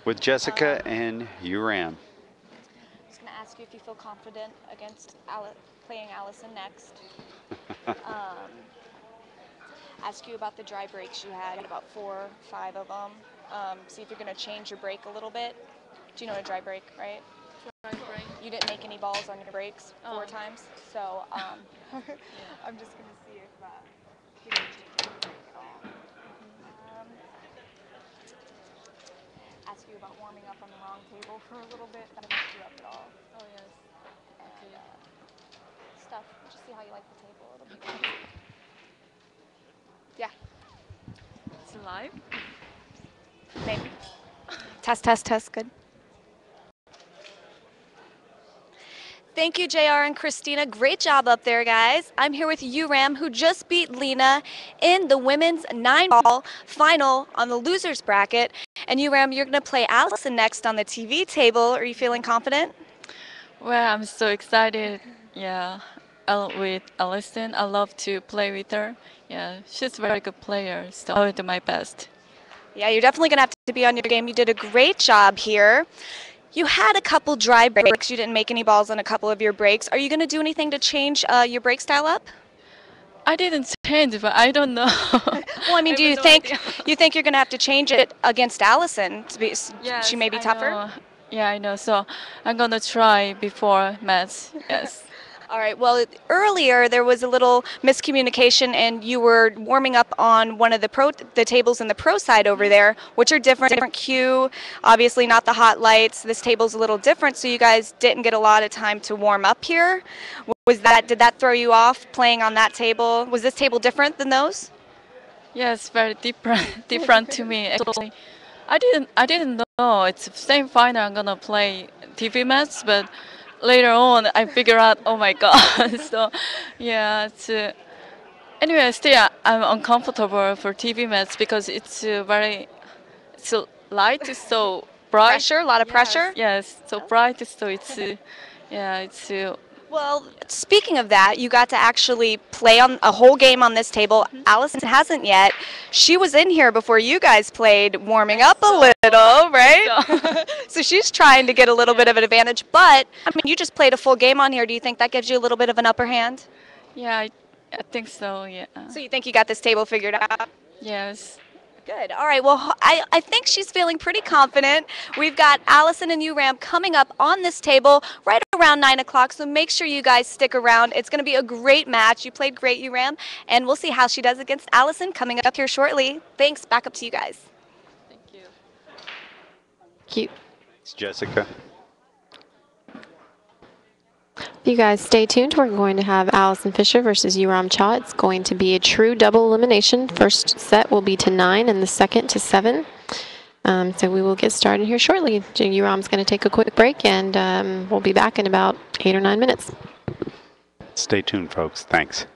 with Jessica and Yuram. Ask you if you feel confident against playing Alison next. Ask you about the dry breaks you had, about 4 or 5 of them. See if you're going to change your break a little bit. Do you know what a dry break, right? Dry break. You didn't make any balls on your breaks 4 times, so I'm just going to see if you can change your break at all. Ask you about warming up on the wrong table for a little bit. That messed you up at all. Oh, yes. And stuff. Just see how you like the table a little bit. Yeah. It's live? Maybe. Test. Good. Thank you, JR and Christina. Great job up there, guys. I'm here with Yuram, who just beat Lena in the women's 9-ball final on the losers bracket. And Yuram, you're going to play Alison next on the TV table. Are you feeling confident? Well, I'm so excited. Yeah, with Alison, I love to play with her. Yeah, she's a very good player, so I'll do my best. Yeah, you're definitely going to have to be on your game. You did a great job here. You had a couple dry breaks. You didn't make any balls on a couple of your breaks. Are you going to do anything to change your break style up? I didn't change, but I don't know. Well, I mean, do you think you're going to have to change it against Alison to be? Yes, she may be I tougher. know. Yeah, I know. So I'm going to try before match. Yes. All right. Well, earlier there was a little miscommunication, and you were warming up on one of the tables in the pro side over there, which are different queue. Obviously, not the hot lights. This table's a little different, so you guys didn't get a lot of time to warm up here. Did that throw you off playing on that table? Was this table different than those? Yes, very different to me. Actually, I didn't know it's the same final I'm gonna play TV match, but later on I figure out, oh my god. So yeah, anyway, still I'm uncomfortable for TV match because it's light, is so bright. Pressure, a lot of pressure. Yes, so bright, so it's yeah, it's Well, speaking of that, you got to actually play on a whole game on this table. Alison hasn't yet. She was in here before you guys played, warming up a little, right? So she's trying to get a little bit of an advantage. But, I mean, you just played a full game on here. Do you think that gives you a little bit of an upper hand? yeah, I think so. Yeah. So you think you got this table figured out? Yes. Good. All right. Well, I think she's feeling pretty confident. We've got Alison and URAM coming up on this table right around 9 o'clock, so make sure you guys stick around. It's going to be a great match. You played great, URAM, and we'll see how she does against Alison coming up here shortly. Thanks. Back up to you guys. Thank you. Cute. It's Jessica. You guys stay tuned. We're going to have Alison Fisher versus Yuram Cha. It's going to be a true double elimination. First set will be to 9 and the second to 7. So we will get started here shortly. Yuram's going to take a quick break, and we'll be back in about 8 or 9 minutes. Stay tuned, folks. Thanks.